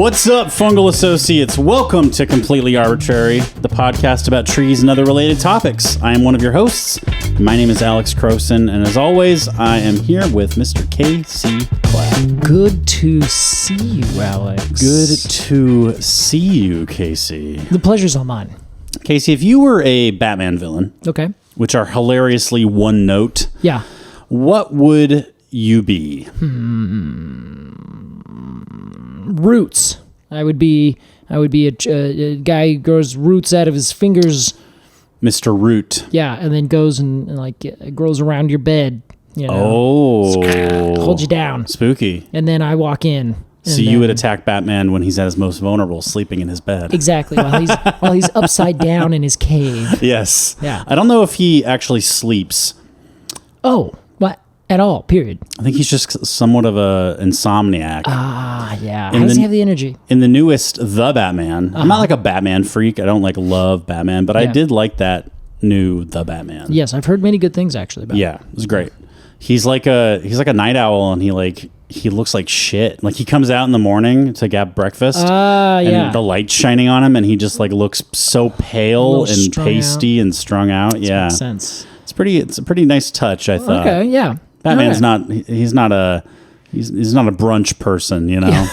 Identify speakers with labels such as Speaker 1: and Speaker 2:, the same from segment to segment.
Speaker 1: What's up, fungal associates? Welcome to Completely Arbortrary, the podcast about trees and other related topics. I am one of your hosts. My name is Alex Crowson, and as always, I am here with Mr. K.C. Clapp.
Speaker 2: Good to see you, Alex.
Speaker 1: Good to see you, Casey.
Speaker 2: The pleasure's all mine.
Speaker 1: Casey, if you were a Batman villain,
Speaker 2: Okay.
Speaker 1: which are hilariously one note,
Speaker 2: Yeah.
Speaker 1: what would you be?
Speaker 2: Roots. I would be a guy who grows roots out of his fingers.
Speaker 1: Mr. Root.
Speaker 2: Yeah, and then goes and grows around your bed. You know,
Speaker 1: Oh.
Speaker 2: hold you down.
Speaker 1: Spooky.
Speaker 2: And then I walk in.
Speaker 1: So you would attack Batman when he's at his most vulnerable, sleeping in his bed.
Speaker 2: Exactly, while he's upside down in his cave.
Speaker 1: Yes.
Speaker 2: Yeah.
Speaker 1: I don't know if he actually sleeps.
Speaker 2: Oh, what? At all, period.
Speaker 1: I think he's just somewhat of a insomniac.
Speaker 2: Ah, yeah. How does he have the energy?
Speaker 1: In the newest The Batman, I'm not like a Batman freak. I don't love Batman, but I did like that new The Batman.
Speaker 2: Yes, I've heard many good things actually about it.
Speaker 1: Yeah, it was great. He's like a night owl, and he looks like shit. Like he comes out in the morning to get breakfast, and the light's shining on him, and he just like looks so pale and pasty and strung out. Yeah,
Speaker 2: makes sense.
Speaker 1: It's a pretty nice touch, I thought.
Speaker 2: Okay, yeah.
Speaker 1: Batman's he's not a brunch person, you know.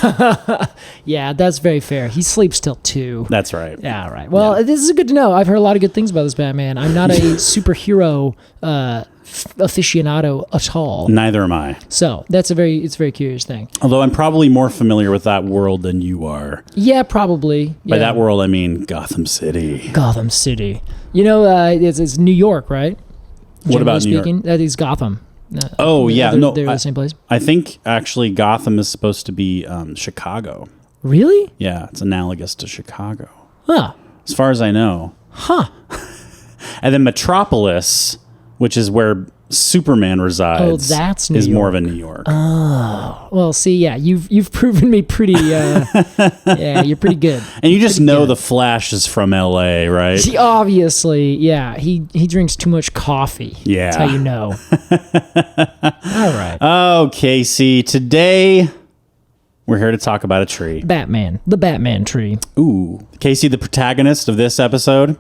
Speaker 2: Yeah, that's very fair. He sleeps till 2.
Speaker 1: That's right.
Speaker 2: Yeah, right. Well, this is good to know. I've heard a lot of good things about this Batman. I'm not a superhero aficionado at all.
Speaker 1: Neither am I.
Speaker 2: So it's a very curious thing.
Speaker 1: Although I'm probably more familiar with that world than you are.
Speaker 2: Yeah, probably.
Speaker 1: By that world, I mean Gotham City.
Speaker 2: Gotham City. You know, it's New York, right?
Speaker 1: What about New York?
Speaker 2: That is Gotham.
Speaker 1: They're
Speaker 2: the same place.
Speaker 1: I think actually Gotham is supposed to be Chicago.
Speaker 2: Really?
Speaker 1: Yeah, it's analogous to Chicago.
Speaker 2: Huh.
Speaker 1: As far as I know.
Speaker 2: Huh.
Speaker 1: And then Metropolis, which is where Superman resides,
Speaker 2: that's New
Speaker 1: is more
Speaker 2: York.
Speaker 1: of a New York.
Speaker 2: Oh. Well, see, yeah, you've proven me pretty yeah, you're pretty good.
Speaker 1: And you just know the Flash is from LA, right?
Speaker 2: See, obviously, yeah, he drinks too much coffee.
Speaker 1: Yeah.
Speaker 2: That's how you know. All right.
Speaker 1: Oh, Casey, today we're here to talk about a tree.
Speaker 2: Batman, the Batman tree.
Speaker 1: Ooh. Casey, the protagonist of this episode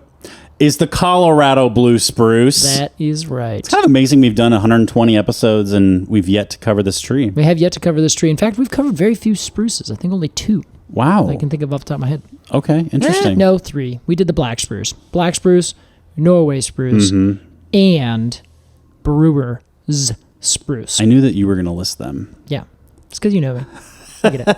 Speaker 1: is the Colorado blue spruce.
Speaker 2: That is right.
Speaker 1: It's kind of amazing we've done 120 episodes and we've yet to cover this tree.
Speaker 2: We have yet to cover this tree. In fact, we've covered very few spruces. I think only 2.
Speaker 1: Wow.
Speaker 2: I can think of off the top of my head.
Speaker 1: Okay, interesting.
Speaker 2: No, 3. We did the black spruce, Norway spruce, and Brewer's spruce.
Speaker 1: I knew that you were going to list them.
Speaker 2: Yeah. It's because you know me. Look at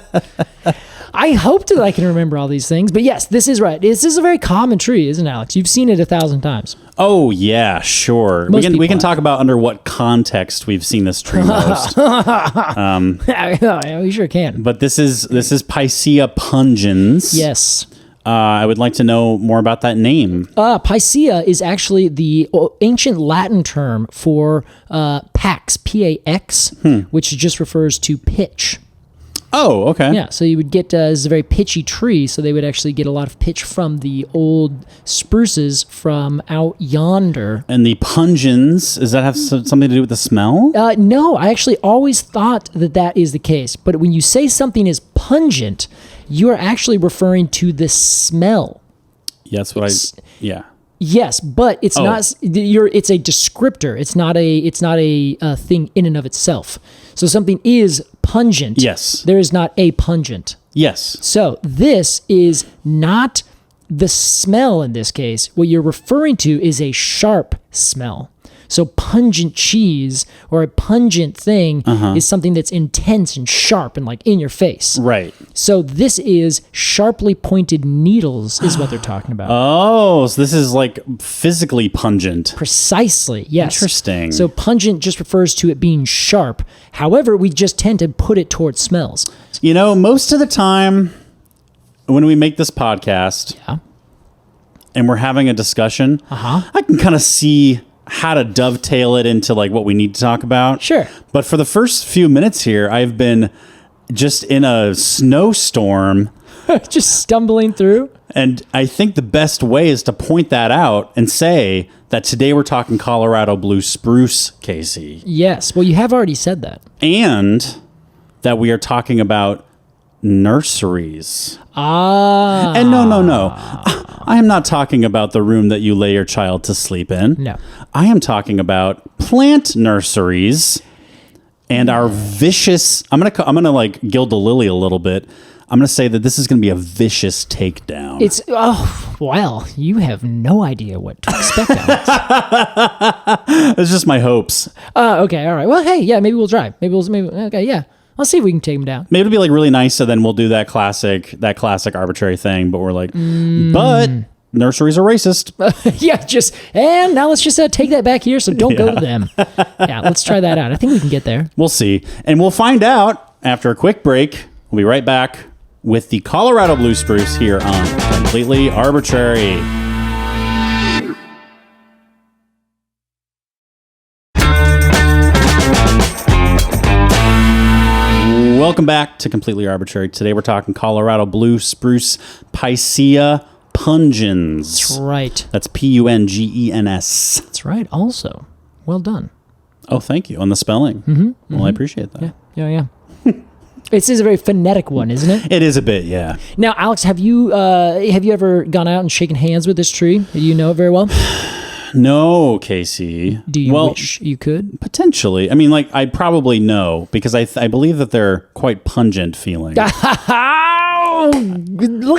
Speaker 2: it. I hope that I can remember all these things, but yes, this is right. This is a very common tree, isn't it, Alex? You've seen it 1,000 times.
Speaker 1: Oh, yeah, sure. We can talk about under what context we've seen this tree most.
Speaker 2: Yeah, we sure can.
Speaker 1: But this is Picea pungens.
Speaker 2: Yes.
Speaker 1: I would like to know more about that name.
Speaker 2: Picea is actually the ancient Latin term for pax, P-A-X, which just refers to pitch.
Speaker 1: Oh, okay.
Speaker 2: Yeah, so you would get, this is a very pitchy tree, so they would actually get a lot of pitch from the old spruces from out yonder.
Speaker 1: And the pungens, does that have something to do with the smell?
Speaker 2: No, I actually always thought that is the case. But when you say something is pungent, you are actually referring to the smell.
Speaker 1: Yeah, that's what yeah.
Speaker 2: Yes, but it's not. It's a descriptor. It's not a thing in and of itself. So something is pungent.
Speaker 1: Yes.
Speaker 2: There is not a pungent.
Speaker 1: Yes.
Speaker 2: So this is not the smell in this case. What you're referring to is a sharp smell. So pungent cheese or a pungent thing is something that's intense and sharp and like in your face.
Speaker 1: Right.
Speaker 2: So this is sharply pointed needles is what they're talking about.
Speaker 1: Oh, so this is like physically pungent.
Speaker 2: Precisely, yes.
Speaker 1: Interesting.
Speaker 2: So pungent just refers to it being sharp. However, we just tend to put it towards smells.
Speaker 1: You know, most of the time when we make this podcast and we're having a discussion, I can kind of see how to dovetail it into like what we need to talk about.
Speaker 2: Sure.
Speaker 1: But for the first few minutes here, I've been just in a snowstorm.
Speaker 2: Just stumbling through.
Speaker 1: And I think the best way is to point that out and say that today we're talking Colorado blue spruce, Casey.
Speaker 2: Yes. Well, you have already said that.
Speaker 1: And that we are talking about nurseries.
Speaker 2: Ah.
Speaker 1: And no. I am not talking about the room that you lay your child to sleep in.
Speaker 2: No.
Speaker 1: I am talking about plant nurseries and our vicious, I'm going to like gild the lily a little bit. I'm going to say that this is going to be a vicious takedown.
Speaker 2: Well, you have no idea what to expect, Alex.
Speaker 1: It's just my hopes.
Speaker 2: Okay, all right. Well, hey, yeah, maybe we'll try. Okay, yeah. I'll see if we can take him down.
Speaker 1: Maybe it'll be like really nice, so then we'll do that classic arbitrary thing, but we're like, but nurseries are racist.
Speaker 2: And now let's just take that back here, so don't go to them. Yeah, let's try that out. I think we can get there.
Speaker 1: We'll see. And we'll find out after a quick break. We'll be right back with the Colorado Blue Spruce here on Completely Arbortrary. Welcome back to Completely Arbortrary. Today we're talking Colorado Blue Spruce Picea pungens.
Speaker 2: That's right.
Speaker 1: That's Pungens.
Speaker 2: That's right. Also, well done.
Speaker 1: Oh, thank you on the spelling. Mm-hmm. Well, I appreciate that.
Speaker 2: Yeah. It is a very phonetic one, isn't it?
Speaker 1: It is a bit, yeah.
Speaker 2: Now, Alex, have you ever gone out and shaken hands with this tree? Do you know it very well?
Speaker 1: No, Casey.
Speaker 2: Do you wish you could?
Speaker 1: Potentially. I mean, like, I probably know because I believe that they're quite pungent feeling.
Speaker 2: Look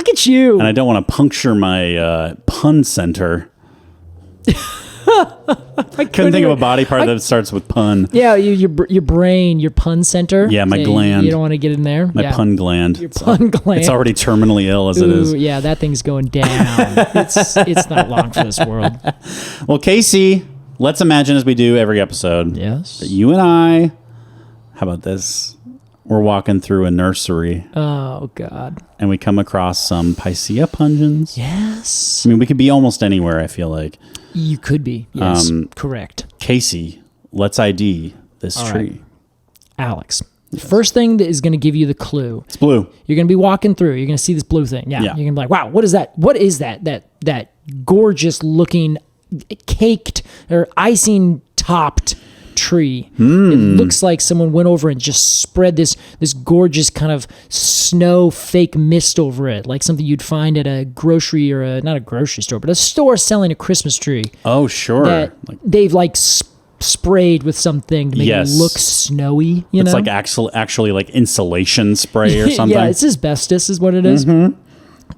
Speaker 2: at you.
Speaker 1: And I don't want to puncture my pun center. I couldn't think of a body part that starts with pun.
Speaker 2: Yeah, your brain, your pun center.
Speaker 1: Yeah, my gland.
Speaker 2: You don't want to get in there.
Speaker 1: My pun gland.
Speaker 2: Your pun gland.
Speaker 1: It's already terminally ill as it is.
Speaker 2: Yeah, that thing's going down. It's not long for this world.
Speaker 1: Well, Casey, let's imagine as we do every episode.
Speaker 2: Yes.
Speaker 1: That you and I, how about this? We're walking through a nursery.
Speaker 2: Oh, God.
Speaker 1: And we come across some Picea pungens.
Speaker 2: Yes.
Speaker 1: I mean, we could be almost anywhere, I feel like.
Speaker 2: You could be. Yes, correct.
Speaker 1: Casey, let's ID this tree.
Speaker 2: Right. Alex, the first thing that is going to give you the clue.
Speaker 1: It's blue.
Speaker 2: You're going to be walking through. You're going to see this blue thing. Yeah. You're going to be like, wow, what is that? What is that? That gorgeous looking caked or icing topped tree. It looks like someone went over and just spread this gorgeous kind of snow fake mist over it, like something you'd find at a grocery or not a grocery store, but a store selling a Christmas tree.
Speaker 1: Oh, sure.
Speaker 2: That they've like sprayed with something to make it look snowy. It's
Speaker 1: like actually like insulation spray or something.
Speaker 2: Yeah, it's asbestos is what it is. Mm-hmm.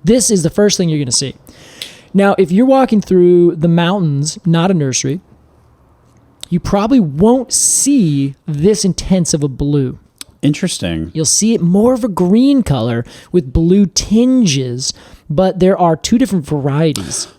Speaker 2: This is the first thing you're going to see. Now, if you're walking through the mountains, not a nursery, you probably won't see this intense of a blue.
Speaker 1: Interesting.
Speaker 2: You'll see it more of a green color with blue tinges, but there are two different varieties.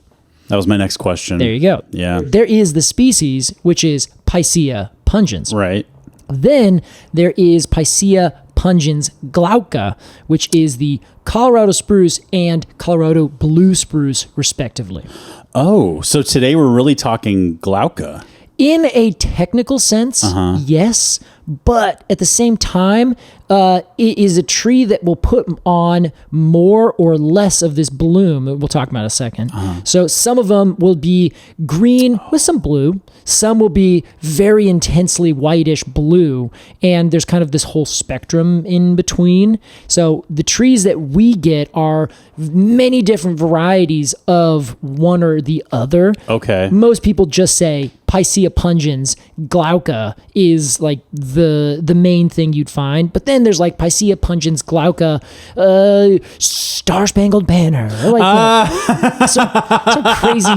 Speaker 1: That was my next question.
Speaker 2: There you go.
Speaker 1: Yeah.
Speaker 2: There is the species, which is Picea pungens.
Speaker 1: Right.
Speaker 2: Then there is Picea pungens glauca, which is the Colorado spruce and Colorado blue spruce, respectively.
Speaker 1: Oh, so today we're really talking glauca.
Speaker 2: In a technical sense, yes, but at the same time, it is a tree that will put on more or less of this bloom. We'll talk about in a second. So some of them will be green with some blue. Some will be very intensely whitish blue, and there's kind of this whole spectrum in between. So the trees that we get are many different varieties of one or the other.
Speaker 1: Okay.
Speaker 2: Most people just say Picea pungens glauca is like the main thing you'd find, but then there's like Picea pungens glauca Star Spangled Banner, like some crazy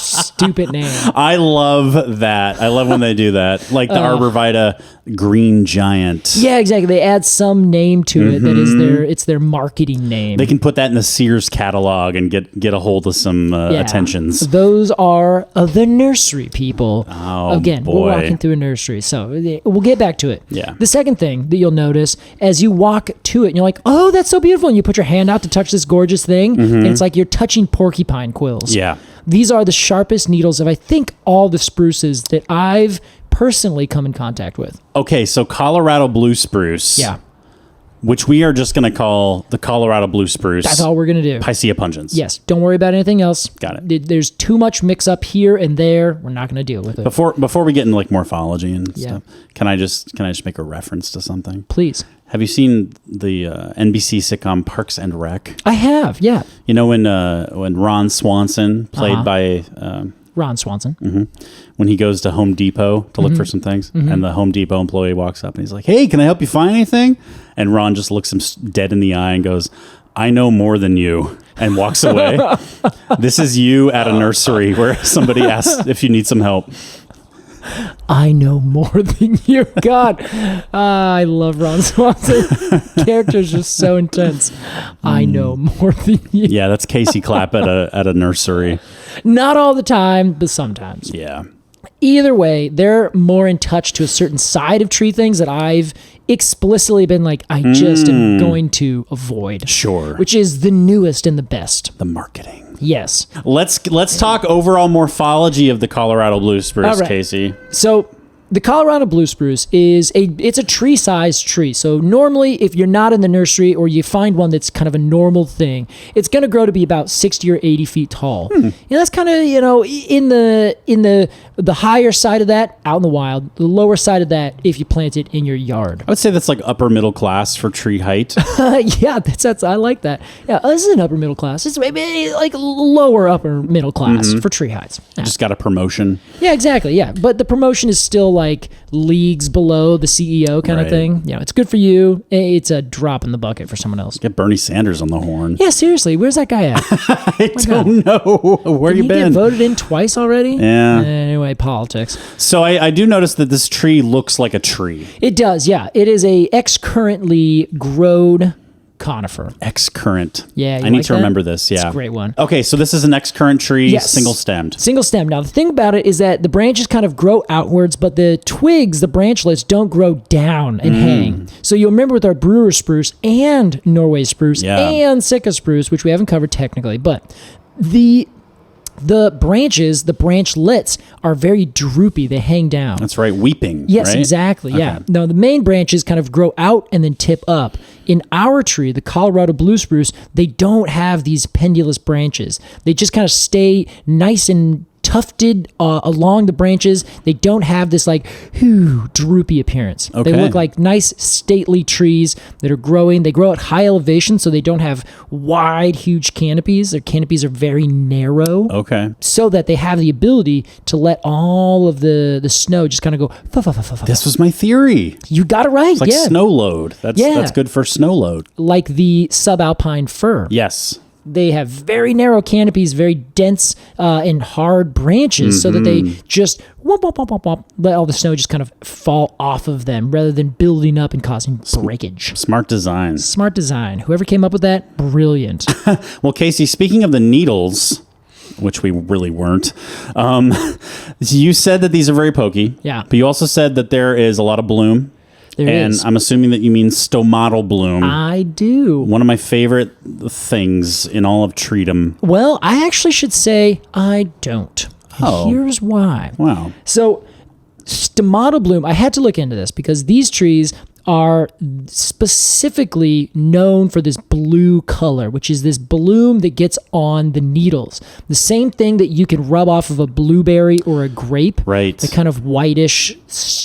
Speaker 2: stupid name.
Speaker 1: I love that. I love when they do that, like the Arborvitae Green Giant.
Speaker 2: Yeah, exactly. They add some name to it that is their marketing name.
Speaker 1: They can put that in the Sears catalog and get a hold of some attentions.
Speaker 2: Those are the nursery people.
Speaker 1: Oh,
Speaker 2: again,
Speaker 1: boy.
Speaker 2: we're walking through a nursery, so we'll get back to it.
Speaker 1: Yeah.
Speaker 2: The second thing that you'll notice as you walk to it, and you're like, oh, that's so beautiful, and you put your hand out to touch this gorgeous thing, and it's like you're touching porcupine quills.
Speaker 1: Yeah.
Speaker 2: These are the sharpest needles of, I think, all the spruces that I've personally come in contact with.
Speaker 1: Okay, so Colorado blue spruce.
Speaker 2: Yeah.
Speaker 1: Which we are just going to call the Colorado blue spruce.
Speaker 2: That's all we're going to do.
Speaker 1: Picea pungens.
Speaker 2: Yes. Don't worry about anything else.
Speaker 1: Got it.
Speaker 2: There's too much mix up here and there. We're not going to deal with it.
Speaker 1: Before we get into like morphology and stuff, can I just make a reference to something?
Speaker 2: Please.
Speaker 1: Have you seen the NBC sitcom Parks and Rec?
Speaker 2: I have, yeah.
Speaker 1: You know when Ron Swanson, played by
Speaker 2: Ron Swanson,
Speaker 1: when he goes to Home Depot to look for some things, and the Home Depot employee walks up and he's like, "Hey, can I help you find anything?" And Ron just looks him dead in the eye and goes, "I know more than you," and walks away. This is you at a nursery where somebody asks if you need some help.
Speaker 2: I know more than you. God, I love Ron Swanson. Character's just so intense. I know more than you.
Speaker 1: Yeah, that's Casey Clapp at a nursery.
Speaker 2: Not all the time, but sometimes.
Speaker 1: Yeah.
Speaker 2: Either way, they're more in touch to a certain side of tree things that I've explicitly been like, I just am going to avoid.
Speaker 1: Sure.
Speaker 2: Which is the newest and the best.
Speaker 1: The marketing.
Speaker 2: Yes.
Speaker 1: Let's talk overall morphology of the Colorado blue spruce, right. Casey.
Speaker 2: So the Colorado blue spruce it's a tree-sized tree. So normally, if you're not in the nursery or you find one that's kind of a normal thing, it's going to grow to be about 60 or 80 feet tall. And that's kind of, in the higher side of that, out in the wild. The lower side of that, if you plant it in your yard.
Speaker 1: I would say that's like upper middle class for tree height.
Speaker 2: Yeah, that's I like that. Yeah, this is an upper middle class. It's maybe like lower upper middle class for tree heights. Yeah.
Speaker 1: Just got a promotion.
Speaker 2: Yeah, exactly. Yeah, but the promotion is still like leagues below the CEO kind of thing. It's good for you. It's a drop in the bucket for someone else.
Speaker 1: Get Bernie Sanders on the horn.
Speaker 2: Yeah, seriously, where's that guy at?
Speaker 1: I don't know. Where you been?
Speaker 2: Get voted in twice already?
Speaker 1: Yeah.
Speaker 2: Anyway, politics.
Speaker 1: So I do notice that this tree looks like a tree.
Speaker 2: It does, yeah. It is a ex-currently growed conifer.
Speaker 1: Ex-current.
Speaker 2: Yeah,
Speaker 1: I need to remember this. Yeah,
Speaker 2: it's a great one.
Speaker 1: Okay, so this is an ex-current tree,
Speaker 2: yes.
Speaker 1: single-stemmed.
Speaker 2: Single-stemmed. Now, the thing about it is that the branches kind of grow outwards, but the twigs, the branchlets, don't grow down and hang. So you'll remember with our brewer spruce and Norway spruce and Sitka spruce, which we haven't covered technically, but the branches, the branchlets are very droopy. They hang down.
Speaker 1: That's right. Weeping.
Speaker 2: Yes,
Speaker 1: right?
Speaker 2: exactly.
Speaker 1: Okay.
Speaker 2: Yeah. Now, the main branches kind of grow out and then tip up. In our tree, the Colorado blue spruce, they don't have these pendulous branches. They just kind of stay nice and tufted along the branches. They don't have this like droopy appearance.
Speaker 1: Okay.
Speaker 2: They look like nice stately trees that are growing. They grow at high elevation, so they don't have wide, huge canopies. Their canopies are very narrow.
Speaker 1: Okay.
Speaker 2: So that they have the ability to let all of the snow just kind of go.
Speaker 1: This was my theory.
Speaker 2: You got it right.
Speaker 1: It's like snow load. That's good for snow load.
Speaker 2: Like the subalpine fir.
Speaker 1: Yes.
Speaker 2: They have very narrow canopies, very dense and hard branches, so that they just let all the snow just kind of fall off of them rather than building up and causing breakage.
Speaker 1: Smart design.
Speaker 2: Smart design. Whoever came up with that, brilliant.
Speaker 1: Well, Casey, speaking of the needles, which we really weren't, you said that these are very pokey.
Speaker 2: Yeah.
Speaker 1: But you also said that there is a lot of bloom.
Speaker 2: There is.
Speaker 1: I'm assuming that you mean stomatal bloom.
Speaker 2: I do.
Speaker 1: One of my favorite things in all of treedom.
Speaker 2: Well, I actually should say I don't.
Speaker 1: Oh.
Speaker 2: Here's why.
Speaker 1: Wow.
Speaker 2: So, stomatal bloom, I had to look into this because these trees are specifically known for this blue color, which is this bloom that gets on the needles. The same thing that you can rub off of a blueberry or a grape.
Speaker 1: Right.
Speaker 2: The kind of whitish,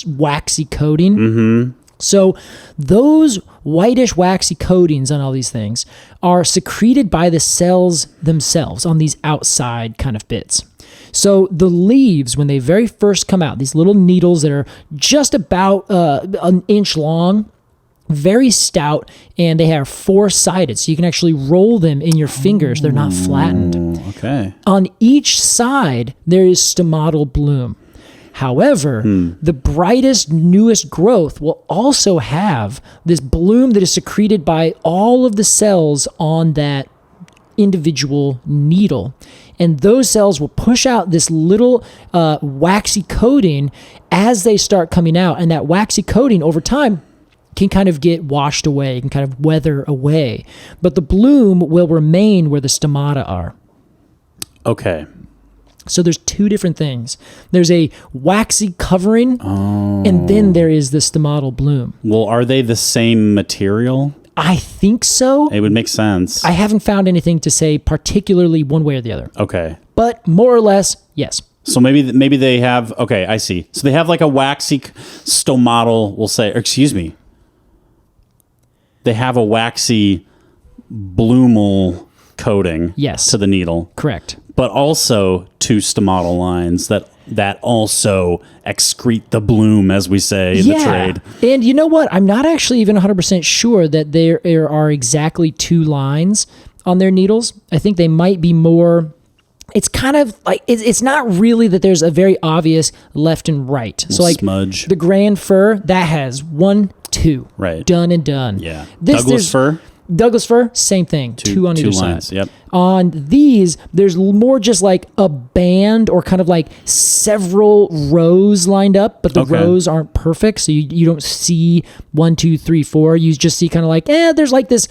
Speaker 2: waxy coating. So those whitish, waxy coatings on all these things are secreted by the cells themselves on these outside kind of bits. So the leaves, when they very first come out, these little needles that are just about an inch long, very stout, and they are four-sided, so you can actually roll them in your fingers. They're not flattened.
Speaker 1: Okay.
Speaker 2: On each side, there is stomatal bloom. However, the brightest, newest growth will also have this bloom that is secreted by all of the cells on that individual needle. And those cells will push out this little waxy coating as they start coming out. And that waxy coating over time can kind of get washed away, can kind of weather away. But the bloom will remain where the stomata are.
Speaker 1: Okay.
Speaker 2: So there's two different things. There's a waxy covering, and then there is the stomatal bloom.
Speaker 1: Well, are they the same material?
Speaker 2: I think so.
Speaker 1: It would make sense.
Speaker 2: I haven't found anything to say particularly one way or the other.
Speaker 1: Okay.
Speaker 2: But more or less, yes.
Speaker 1: So maybe they have, okay, I see. So they have like a waxy stomatal, we'll say, or excuse me. they have a waxy bloomal coating to the needle.
Speaker 2: Correct.
Speaker 1: But also 2 stomatal lines that also excrete the bloom, as we say in the trade.
Speaker 2: And you know what? I'm not actually even 100% sure that there are exactly 2 lines on their needles. I think they might be more... It's kind of like... It's not really that there's a very obvious left and right. So like
Speaker 1: smudge.
Speaker 2: The grand fir, that has 1, 2.
Speaker 1: Right.
Speaker 2: Done and done.
Speaker 1: Yeah. Douglas fir?
Speaker 2: Douglas fir, same thing. 2 on either
Speaker 1: lines,
Speaker 2: side.
Speaker 1: Yep.
Speaker 2: On these, there's more just like a band or kind of like several rows lined up, but the rows aren't perfect, so you don't see 1, 2, 3, 4. You just see kind of like, there's like this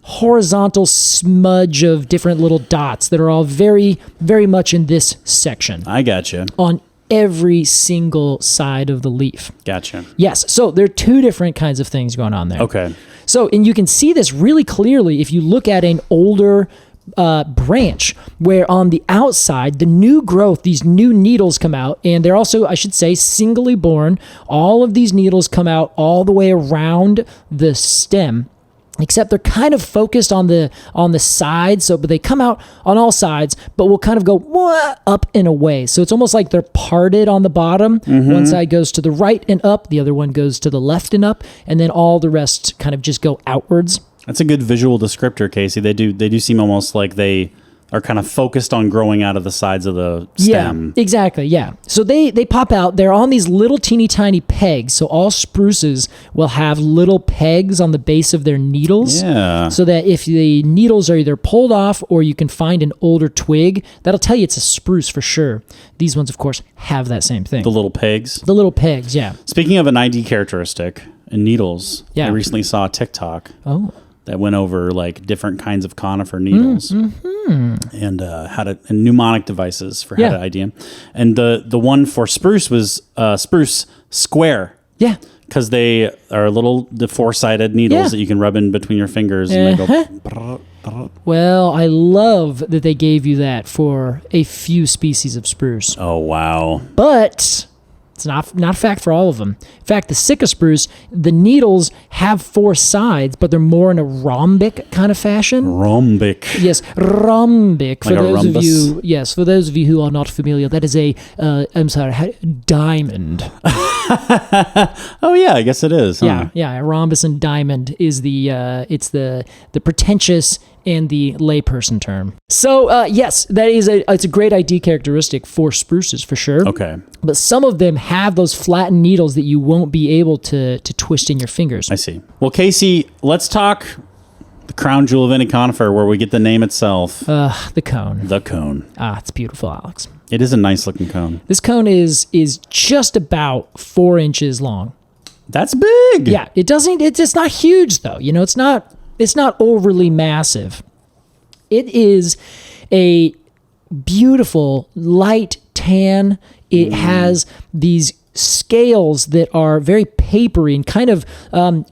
Speaker 2: horizontal smudge of different little dots that are all very, very much in this section.
Speaker 1: I gotcha.
Speaker 2: On every single side of the leaf.
Speaker 1: Gotcha.
Speaker 2: Yes, so there are 2 different kinds of things going on there.
Speaker 1: Okay.
Speaker 2: So, and you can see this really clearly if you look at an older branch where on the outside, the new growth, these new needles come out, and they're also, I should say, singly borne. All of these needles come out all the way around the stem, except they're kind of focused on the sides. So, but they come out on all sides, but will kind of go up and away. So it's almost like they're parted on the bottom. One side goes to the right and up, the other one goes to the left and up, and then all the rest kind of just go outwards.
Speaker 1: That's a good visual descriptor, Casey. They do seem almost like they are kind of focused on growing out of the sides of the stem.
Speaker 2: Yeah, exactly, yeah. So they pop out. They're on these little teeny tiny pegs. So all spruces will have little pegs on the base of their needles.
Speaker 1: Yeah.
Speaker 2: So that if the needles are either pulled off or you can find an older twig, that'll tell you it's a spruce for sure. These ones, of course, have that same thing.
Speaker 1: The little pegs?
Speaker 2: The little pegs, yeah.
Speaker 1: Speaking of an ID characteristic in needles, I recently saw a TikTok.
Speaker 2: Oh.
Speaker 1: That went over like different kinds of conifer needles and how to and mnemonic devices for how to ID them. And the one for spruce was spruce square.
Speaker 2: Yeah.
Speaker 1: Because they are the 4-sided needles that you can rub in between your fingers and they go. Brr, brr.
Speaker 2: Well, I love that they gave you that for a few species of spruce.
Speaker 1: Oh, wow.
Speaker 2: But it's not a fact for all of them. In fact, the Sitka spruce, the needles have 4 sides, but they're more in a rhombic kind of fashion.
Speaker 1: Rhombic.
Speaker 2: Yes, rhombic.
Speaker 1: Like
Speaker 2: For those of you who are not familiar, that is diamond.
Speaker 1: Oh yeah, I guess it is. Huh?
Speaker 2: Yeah. A rhombus and diamond is it's the pretentious and the layperson term. So yes, it's a great ID characteristic for spruces for sure.
Speaker 1: Okay.
Speaker 2: But some of them have those flattened needles that you won't be able to twist in your fingers.
Speaker 1: I see. Well, Casey, let's talk the crown jewel of any conifer, where we get the name itself.
Speaker 2: The cone.
Speaker 1: The cone.
Speaker 2: It's beautiful, Alex.
Speaker 1: It is a nice looking cone.
Speaker 2: This cone is just about 4 inches long.
Speaker 1: That's big.
Speaker 2: Yeah, it's not huge though. You know, it's not overly massive. It is a beautiful light tan. It has these scales that are very papery and kind of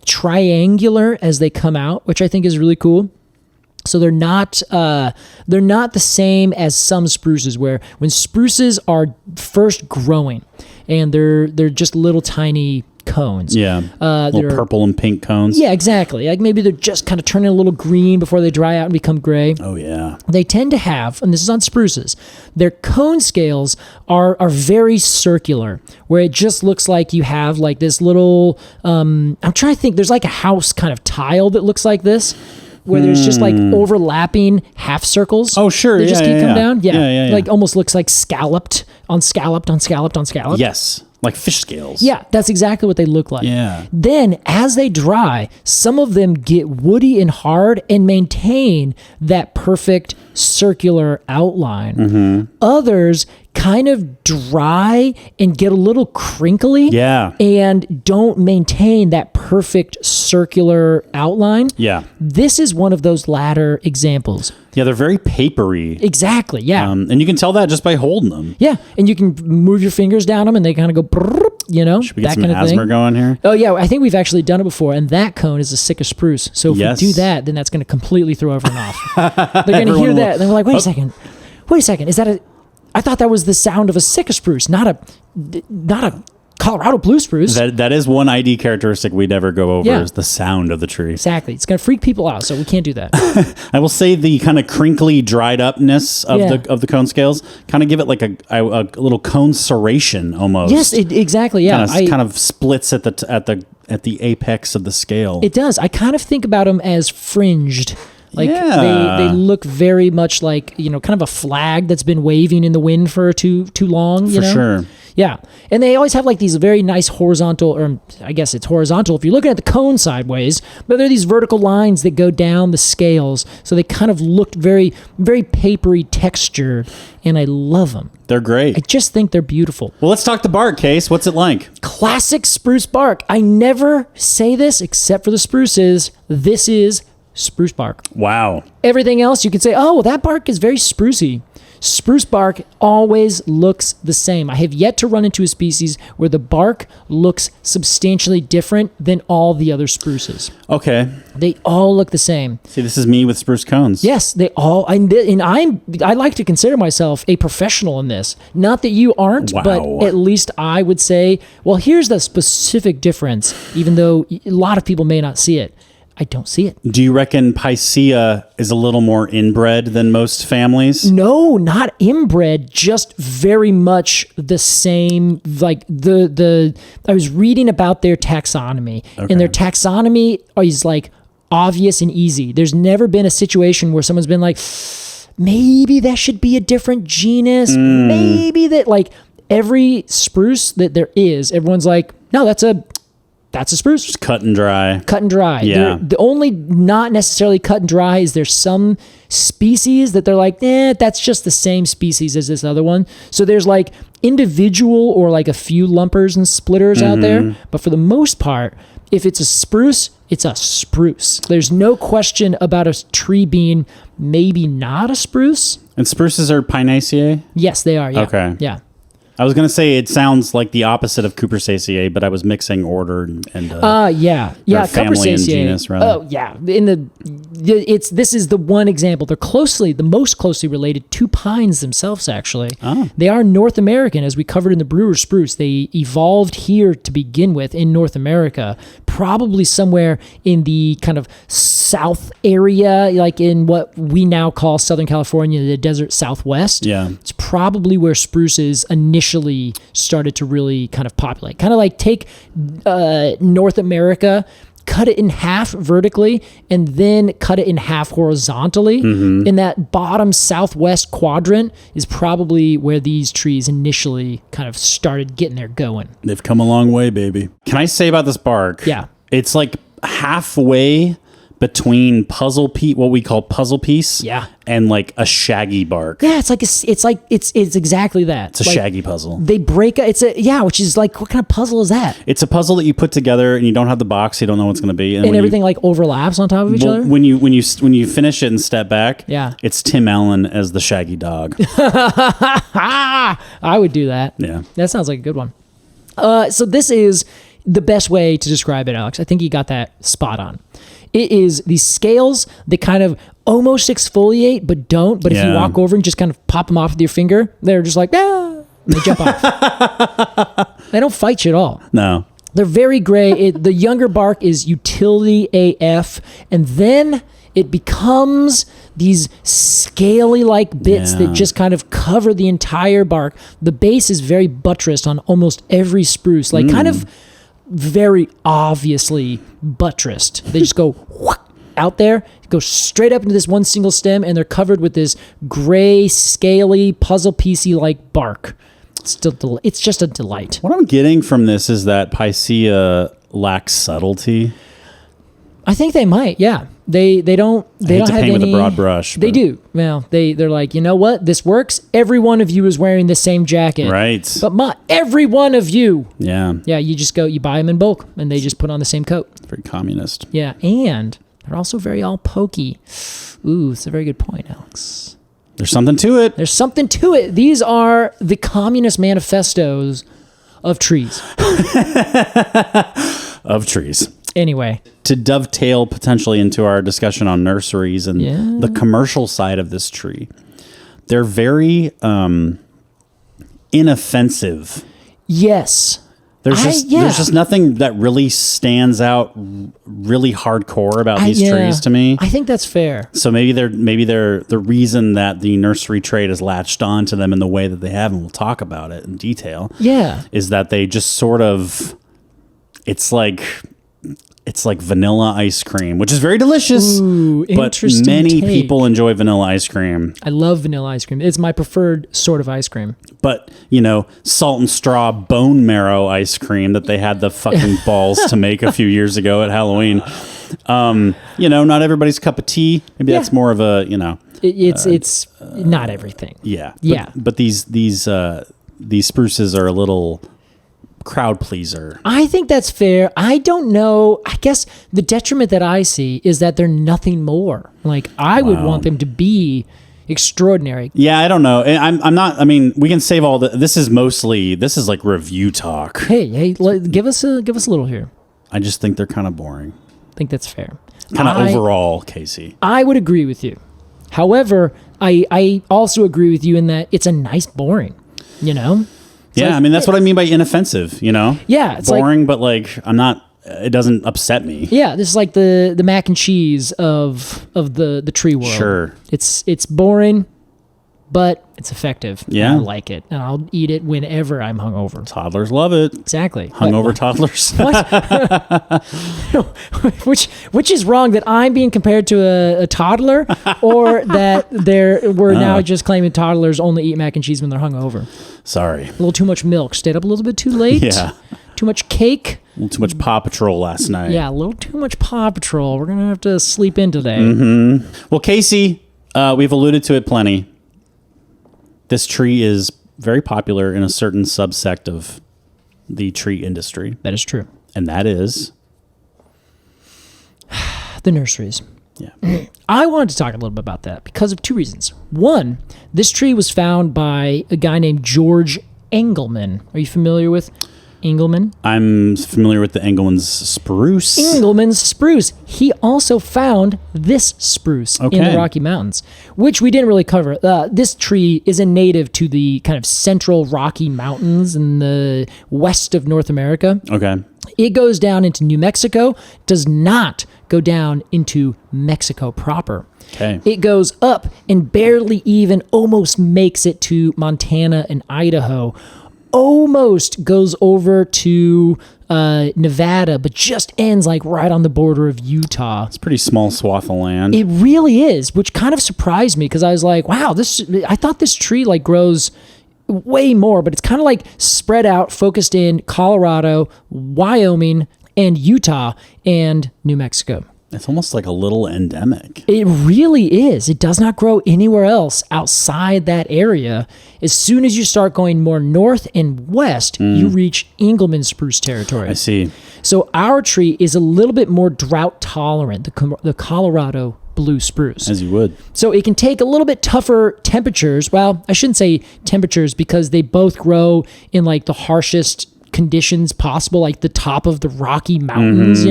Speaker 2: triangular as they come out, which I think is really cool. So they're not the same as some spruces, where when spruces are first growing and they're just little tiny cones.
Speaker 1: Yeah. Little purple and pink cones.
Speaker 2: Yeah, exactly. Like maybe they're just kind of turning a little green before they dry out and become gray.
Speaker 1: Oh, yeah.
Speaker 2: They tend to have, and this is on spruces, their cone scales are very circular, where it just looks like you have like this little, I'm trying to think, there's like a house kind of tile that looks like this, where there's just like overlapping half circles.
Speaker 1: Oh, sure.
Speaker 2: They just keep coming down.
Speaker 1: Yeah.
Speaker 2: Like almost looks like scalloped on scalloped on scalloped on scalloped.
Speaker 1: Yes. Like fish scales.
Speaker 2: Yeah, that's exactly what they look like.
Speaker 1: Yeah.
Speaker 2: Then, as they dry, some of them get woody and hard and maintain that perfect circular outline. Mm-hmm. Others kind of dry and get a little crinkly.
Speaker 1: Yeah.
Speaker 2: And don't maintain that perfect circular outline.
Speaker 1: Yeah.
Speaker 2: This is one of those latter examples.
Speaker 1: Yeah, they're very papery.
Speaker 2: Exactly, yeah.
Speaker 1: And you can tell that just by holding them.
Speaker 2: Yeah, and you can move your fingers down them and they kind of go, you know,
Speaker 1: should we get some asthma going here?
Speaker 2: Oh, yeah, I think we've actually done it before, and that cone is a Sitka spruce. So if we do that, then that's going to completely throw everyone off. They're going to hear that, and they're like, wait a second, is that I thought that was the sound of a Sitka spruce, not a Colorado blue spruce.
Speaker 1: That is one ID characteristic we never go over is the sound of the tree.
Speaker 2: Exactly. It's going to freak people out, so we can't do that.
Speaker 1: I will say the kind of crinkly, dried upness of the cone scales kind of give it like a little cone serration almost.
Speaker 2: Yes, exactly. Yeah,
Speaker 1: kind of splits at the apex of the scale.
Speaker 2: It does. I kind of think about them as fringed. Like they look very much like, kind of a flag that's been waving in the wind for too long.
Speaker 1: For sure.
Speaker 2: Yeah. And they always have like these very nice horizontal, or I guess it's horizontal if you're looking at the cone sideways, but they're these vertical lines that go down the scales. So they kind of look very, very papery texture, and I love them.
Speaker 1: They're great.
Speaker 2: I just think they're beautiful.
Speaker 1: Well, let's talk the bark, Case. What's it like?
Speaker 2: Classic spruce bark. I never say this except for the spruces. This is spruce bark.
Speaker 1: Wow.
Speaker 2: Everything else you could say, oh, well, that bark is very sprucey. Spruce bark always looks the same. I have yet to run into a species where the bark looks substantially different than all the other spruces.
Speaker 1: Okay.
Speaker 2: They all look the same.
Speaker 1: See, this is me with spruce cones.
Speaker 2: Yes, they all. I like to consider myself a professional in this. Not that you aren't, but at least I would say, well, here's the specific difference, even though a lot of people may not see it. I don't see it.
Speaker 1: Do you reckon Picea is a little more inbred than most families?
Speaker 2: No, not inbred, just very much the same. Like I was reading about their taxonomy, and their taxonomy is like obvious and easy. There's never been a situation where someone's been like, maybe that should be a different genus. Maybe that, like, every spruce that there is, everyone's like, no, that's a spruce.
Speaker 1: Just cut and dry.
Speaker 2: Cut and dry.
Speaker 1: Yeah.
Speaker 2: The only not necessarily cut and dry is there's some species that they're like, that's just the same species as this other one. So there's like individual or like a few lumpers and splitters out there. But for the most part, if it's a spruce, it's a spruce. There's no question about a tree being maybe not a spruce.
Speaker 1: And spruces are Pinaceae?
Speaker 2: Yes, they are. Yeah.
Speaker 1: Okay.
Speaker 2: Yeah.
Speaker 1: I was going to say it sounds like the opposite of Cupressaceae, but I was mixing order and
Speaker 2: family
Speaker 1: and genus, rather.
Speaker 2: Oh yeah, this is the one example. They're the most closely related to pines themselves. Actually, they are North American, as we covered in the Brewer spruce. They evolved here to begin with in North America, probably somewhere in the kind of south area, like in what we now call Southern California, the desert Southwest.
Speaker 1: Yeah,
Speaker 2: it's probably where spruces initially started to really kind of populate. Kind of like take North America, cut it in half vertically, and then cut it in half horizontally. In that bottom southwest quadrant is probably where these trees initially kind of started getting their going.
Speaker 1: They've come a long way, baby. Can I say about this bark?
Speaker 2: Yeah.
Speaker 1: It's like halfway between what we call puzzle piece, and like a shaggy bark.
Speaker 2: Yeah, it's exactly that.
Speaker 1: It's a
Speaker 2: like,
Speaker 1: shaggy puzzle.
Speaker 2: They break which is like, what kind of puzzle is that?
Speaker 1: It's a puzzle that you put together and you don't have the box, you don't know what's going to be,
Speaker 2: and everything like overlaps on top of each other.
Speaker 1: When you finish it and step back,
Speaker 2: it's
Speaker 1: Tim Allen as the shaggy dog.
Speaker 2: I would do that.
Speaker 1: Yeah,
Speaker 2: that sounds like a good one. So this is the best way to describe it, Alex. I think you got that spot on. It is these scales that kind of almost exfoliate, but don't. But if you walk over and just kind of pop them off with your finger, they're just like, and they jump off. They don't fight you at all.
Speaker 1: No.
Speaker 2: They're very gray. The younger bark is utility AF. And then it becomes these scaly-like bits that just kind of cover the entire bark. The base is very buttressed on almost every spruce. Like kind of very obviously buttressed. They just go out there, go straight up into this one single stem, and they're covered with this gray, scaly, puzzle piecey like bark. It's just a delight.
Speaker 1: What I'm getting from this is that Picea lacks subtlety.
Speaker 2: I think they might, yeah. They don't have any
Speaker 1: with a broad brush.
Speaker 2: They do. Well, they're like, you know what? This works. Every one of you is wearing the same jacket.
Speaker 1: Right.
Speaker 2: But every one of you.
Speaker 1: Yeah.
Speaker 2: Yeah, you buy them in bulk and they just put on the same coat.
Speaker 1: Very communist.
Speaker 2: Yeah, and they're also very all pokey. Ooh, it's a very good point, Alex.
Speaker 1: There's something to it.
Speaker 2: There's something to it. These are the communist manifestos of trees.
Speaker 1: Of trees.
Speaker 2: Anyway.
Speaker 1: To dovetail potentially into our discussion on nurseries and the commercial side of this tree, they're very inoffensive.
Speaker 2: Yes.
Speaker 1: There's just nothing that really stands out really hardcore about these trees to me.
Speaker 2: I think that's fair.
Speaker 1: So maybe they're the reason that the nursery trade has latched on to them in the way that they have, and we'll talk about it in detail.
Speaker 2: Yeah.
Speaker 1: Is that they just sort of, it's like vanilla ice cream, which is very delicious.
Speaker 2: Ooh,
Speaker 1: but many people enjoy vanilla ice cream.
Speaker 2: I love vanilla ice cream. It's my preferred sort of ice cream.
Speaker 1: But, salt and straw bone marrow ice cream that they had the fucking balls to make a few years ago at Halloween. Not everybody's cup of tea. Maybe that's more of a,
Speaker 2: It's not everything.
Speaker 1: Yeah.
Speaker 2: Yeah.
Speaker 1: But these spruces are a little crowd pleaser.
Speaker 2: I think that's fair. I don't know. I guess the detriment that I see is that they're nothing more. Like, I would want them to be extraordinary.
Speaker 1: Yeah, I don't know. I'm not. I mean, we can save all the. This is like review talk.
Speaker 2: Hey, give us a little here.
Speaker 1: I just think they're kind of boring.
Speaker 2: I think that's fair.
Speaker 1: Kind of overall, Casey.
Speaker 2: I would agree with you. However, I also agree with you in that it's a nice boring.
Speaker 1: Yeah, I mean, that's what I mean by inoffensive,
Speaker 2: Yeah, it's
Speaker 1: boring, but I'm not. It doesn't upset me.
Speaker 2: Yeah, this is like the mac and cheese of the tree world.
Speaker 1: Sure,
Speaker 2: it's boring, but it's effective.
Speaker 1: Yeah,
Speaker 2: I like it, and I'll eat it whenever I'm hungover.
Speaker 1: Toddlers love it.
Speaker 2: Exactly,
Speaker 1: hungover toddlers.
Speaker 2: which is wrong that I'm being compared to a toddler, or that we're now just claiming toddlers only eat mac and cheese when they're hungover.
Speaker 1: Sorry,
Speaker 2: a little too much milk. Stayed up a little bit too late.
Speaker 1: Yeah.
Speaker 2: Too much cake.
Speaker 1: A little too much Paw Patrol last night.
Speaker 2: Yeah, a little too much Paw Patrol. We're going to have to sleep in today.
Speaker 1: Mm-hmm. Well, Casey, we've alluded to it plenty. This tree is very popular in a certain subsect of the tree industry.
Speaker 2: That is true.
Speaker 1: And that is?
Speaker 2: The nurseries.
Speaker 1: Yeah.
Speaker 2: I wanted to talk a little bit about that because of two reasons. One, this tree was found by a guy named George Engelmann. Are you familiar with Engelmann?
Speaker 1: I'm familiar with the Engelmann's spruce.
Speaker 2: Engelmann's spruce. He also found this spruce in the Rocky Mountains, which we didn't really cover. This tree is a native to the kind of central Rocky Mountains in the west of North America.
Speaker 1: Okay.
Speaker 2: It goes down into New Mexico, does not go down into Mexico proper.
Speaker 1: Okay.
Speaker 2: It goes up and barely even almost makes it to Montana and Idaho. Almost goes over to Nevada, but just ends like right on the border of Utah.
Speaker 1: It's a pretty small swath of land.
Speaker 2: It really is, which kind of surprised me because I was like, wow, I thought this tree like grows way more, but it's kind of like spread out, focused in Colorado, Wyoming, and Utah, and New Mexico.
Speaker 1: It's almost like a little endemic.
Speaker 2: It really is. It does not grow anywhere else outside that area. As soon as you start going more north and west, you reach Engelmann spruce territory.
Speaker 1: I see.
Speaker 2: So our tree is a little bit more drought tolerant, the Colorado blue spruce.
Speaker 1: As you would.
Speaker 2: So it can take a little bit tougher temperatures. Well, I shouldn't say temperatures because they both grow in like the harshest conditions possible, like the top of the Rocky Mountains,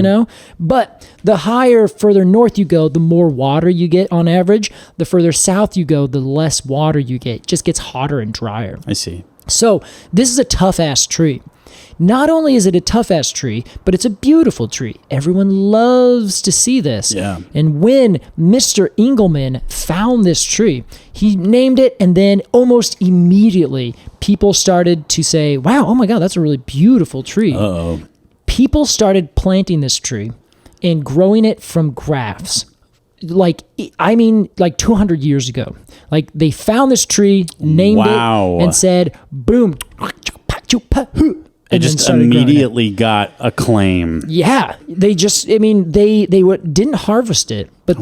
Speaker 2: but the further north you go, the more water you get on average. The further south you go, the less water you get. It just gets hotter and drier.
Speaker 1: I see.
Speaker 2: So this is a tough ass tree. Not only is it a tough ass tree, but it's a beautiful tree. Everyone loves to see this.
Speaker 1: Yeah.
Speaker 2: And when Mr. Engelmann found this tree, he named it, and then almost immediately people started to say, wow, oh my God, that's a really beautiful tree.
Speaker 1: Uh-oh.
Speaker 2: People started planting this tree and growing it from grafts. Like 200 years ago. Like they found this tree, named it, and said, boom.
Speaker 1: It just immediately got acclaim.
Speaker 2: Yeah, they didn't harvest it, but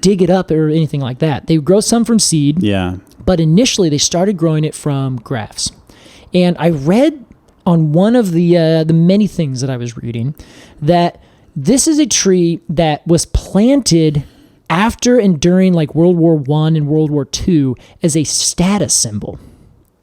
Speaker 2: dig it up or anything like that. They grow some from seed.
Speaker 1: Yeah,
Speaker 2: but initially they started growing it from grafts. And I read on one of the many things that I was reading that this is a tree that was planted after and during like World War I and World War II as a status symbol,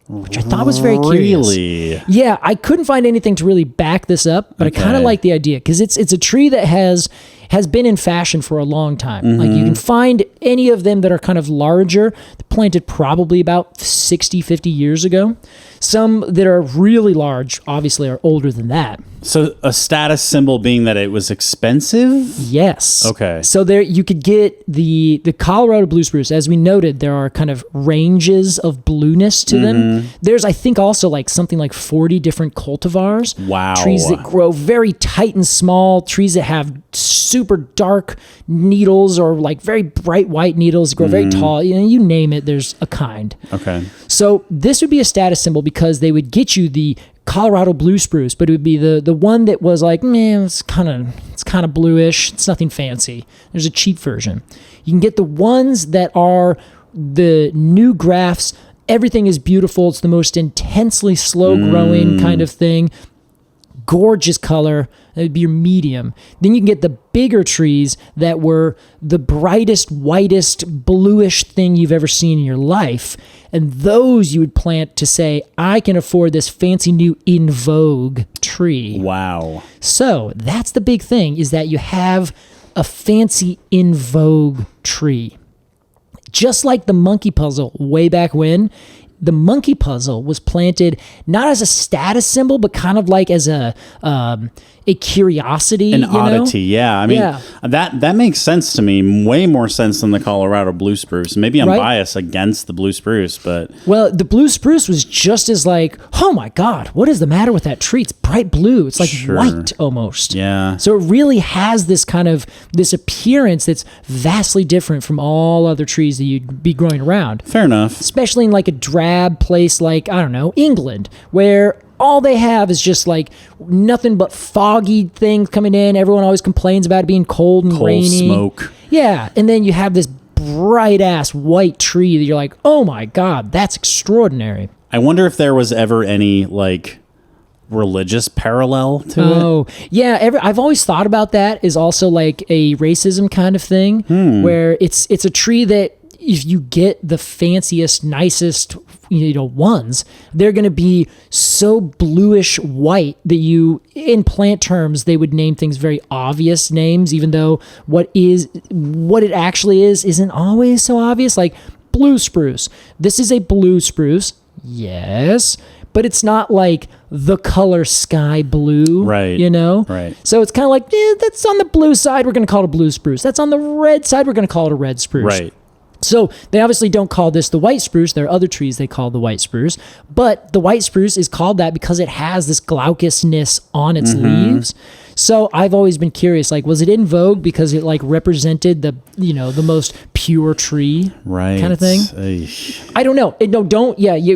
Speaker 2: which I thought was very curious.
Speaker 1: Really?
Speaker 2: Yeah, I couldn't find anything to really back this up, but I kind of like the idea because it's a tree that has has been in fashion for a long time. Like you can find any of them that are kind of larger, planted probably about 60, 50 years ago. Some that are really large, obviously, are older than that.
Speaker 1: So a status symbol being that it was expensive?
Speaker 2: Yes.
Speaker 1: Okay.
Speaker 2: So there you could get the Colorado blue spruce. As we noted, there are kind of ranges of blueness to them. There's, I think, also like something like 40 different cultivars.
Speaker 1: Wow.
Speaker 2: Trees that grow very tight and small, trees that have super dark needles or like very bright white needles that grow very tall. You name it, there's a kind.
Speaker 1: Okay.
Speaker 2: So this would be a status symbol because they would get you the Colorado blue spruce, but it would be the one that was like, man, it's kind of bluish. It's nothing fancy. There's a cheap version. You can get the ones that are the new grafts. Everything is beautiful. It's the most intensely slow growing kind of thing. Gorgeous color. That would be your medium. Then you can get the bigger trees that were the brightest, whitest, bluish thing you've ever seen in your life. And those you would plant to say, I can afford this fancy new in vogue tree.
Speaker 1: Wow.
Speaker 2: So that's the big thing, is that you have a fancy in vogue tree. Just like the monkey puzzle way back when, the monkey puzzle was planted not as a status symbol, but kind of like as a curiosity,
Speaker 1: an oddity. Yeah, I mean that makes sense to me. Way more sense than the Colorado blue spruce. Maybe I'm biased against the blue spruce, but the blue spruce was just as like, oh my god, what is the matter with that tree? It's bright blue. It's like white almost. Yeah.
Speaker 2: So it really has this kind of this appearance that's vastly different from all other trees that you'd be growing around.
Speaker 1: Fair enough.
Speaker 2: Especially in like a drab place like, I don't know, England, where all they have is just like nothing but foggy things coming in. Everyone always complains about it being cold and rainy.
Speaker 1: Smoke.
Speaker 2: Yeah. And then you have this bright ass white tree that you're like, oh my God, that's extraordinary.
Speaker 1: I wonder if there was ever any like religious parallel to it.
Speaker 2: Oh, yeah. I've always thought about that as also like a racism kind of thing, where it's a tree that if you get the fanciest, nicest, ones, they're going to be so bluish white that in plant terms, they would name things very obvious names, even though what it actually isn't always so obvious. Like blue spruce. This is a blue spruce. Yes. But it's not like the color sky blue,
Speaker 1: right? Right.
Speaker 2: So it's kind of like, that's on the blue side, we're going to call it a blue spruce. That's on the red side, we're going to call it a red spruce.
Speaker 1: Right.
Speaker 2: So they obviously don't call this the white spruce. There are other trees they call the white spruce. But the white spruce is called that because it has this glaucousness on its leaves. So I've always been curious, like, was it in vogue because it like represented the most pure tree kind of thing? I don't know.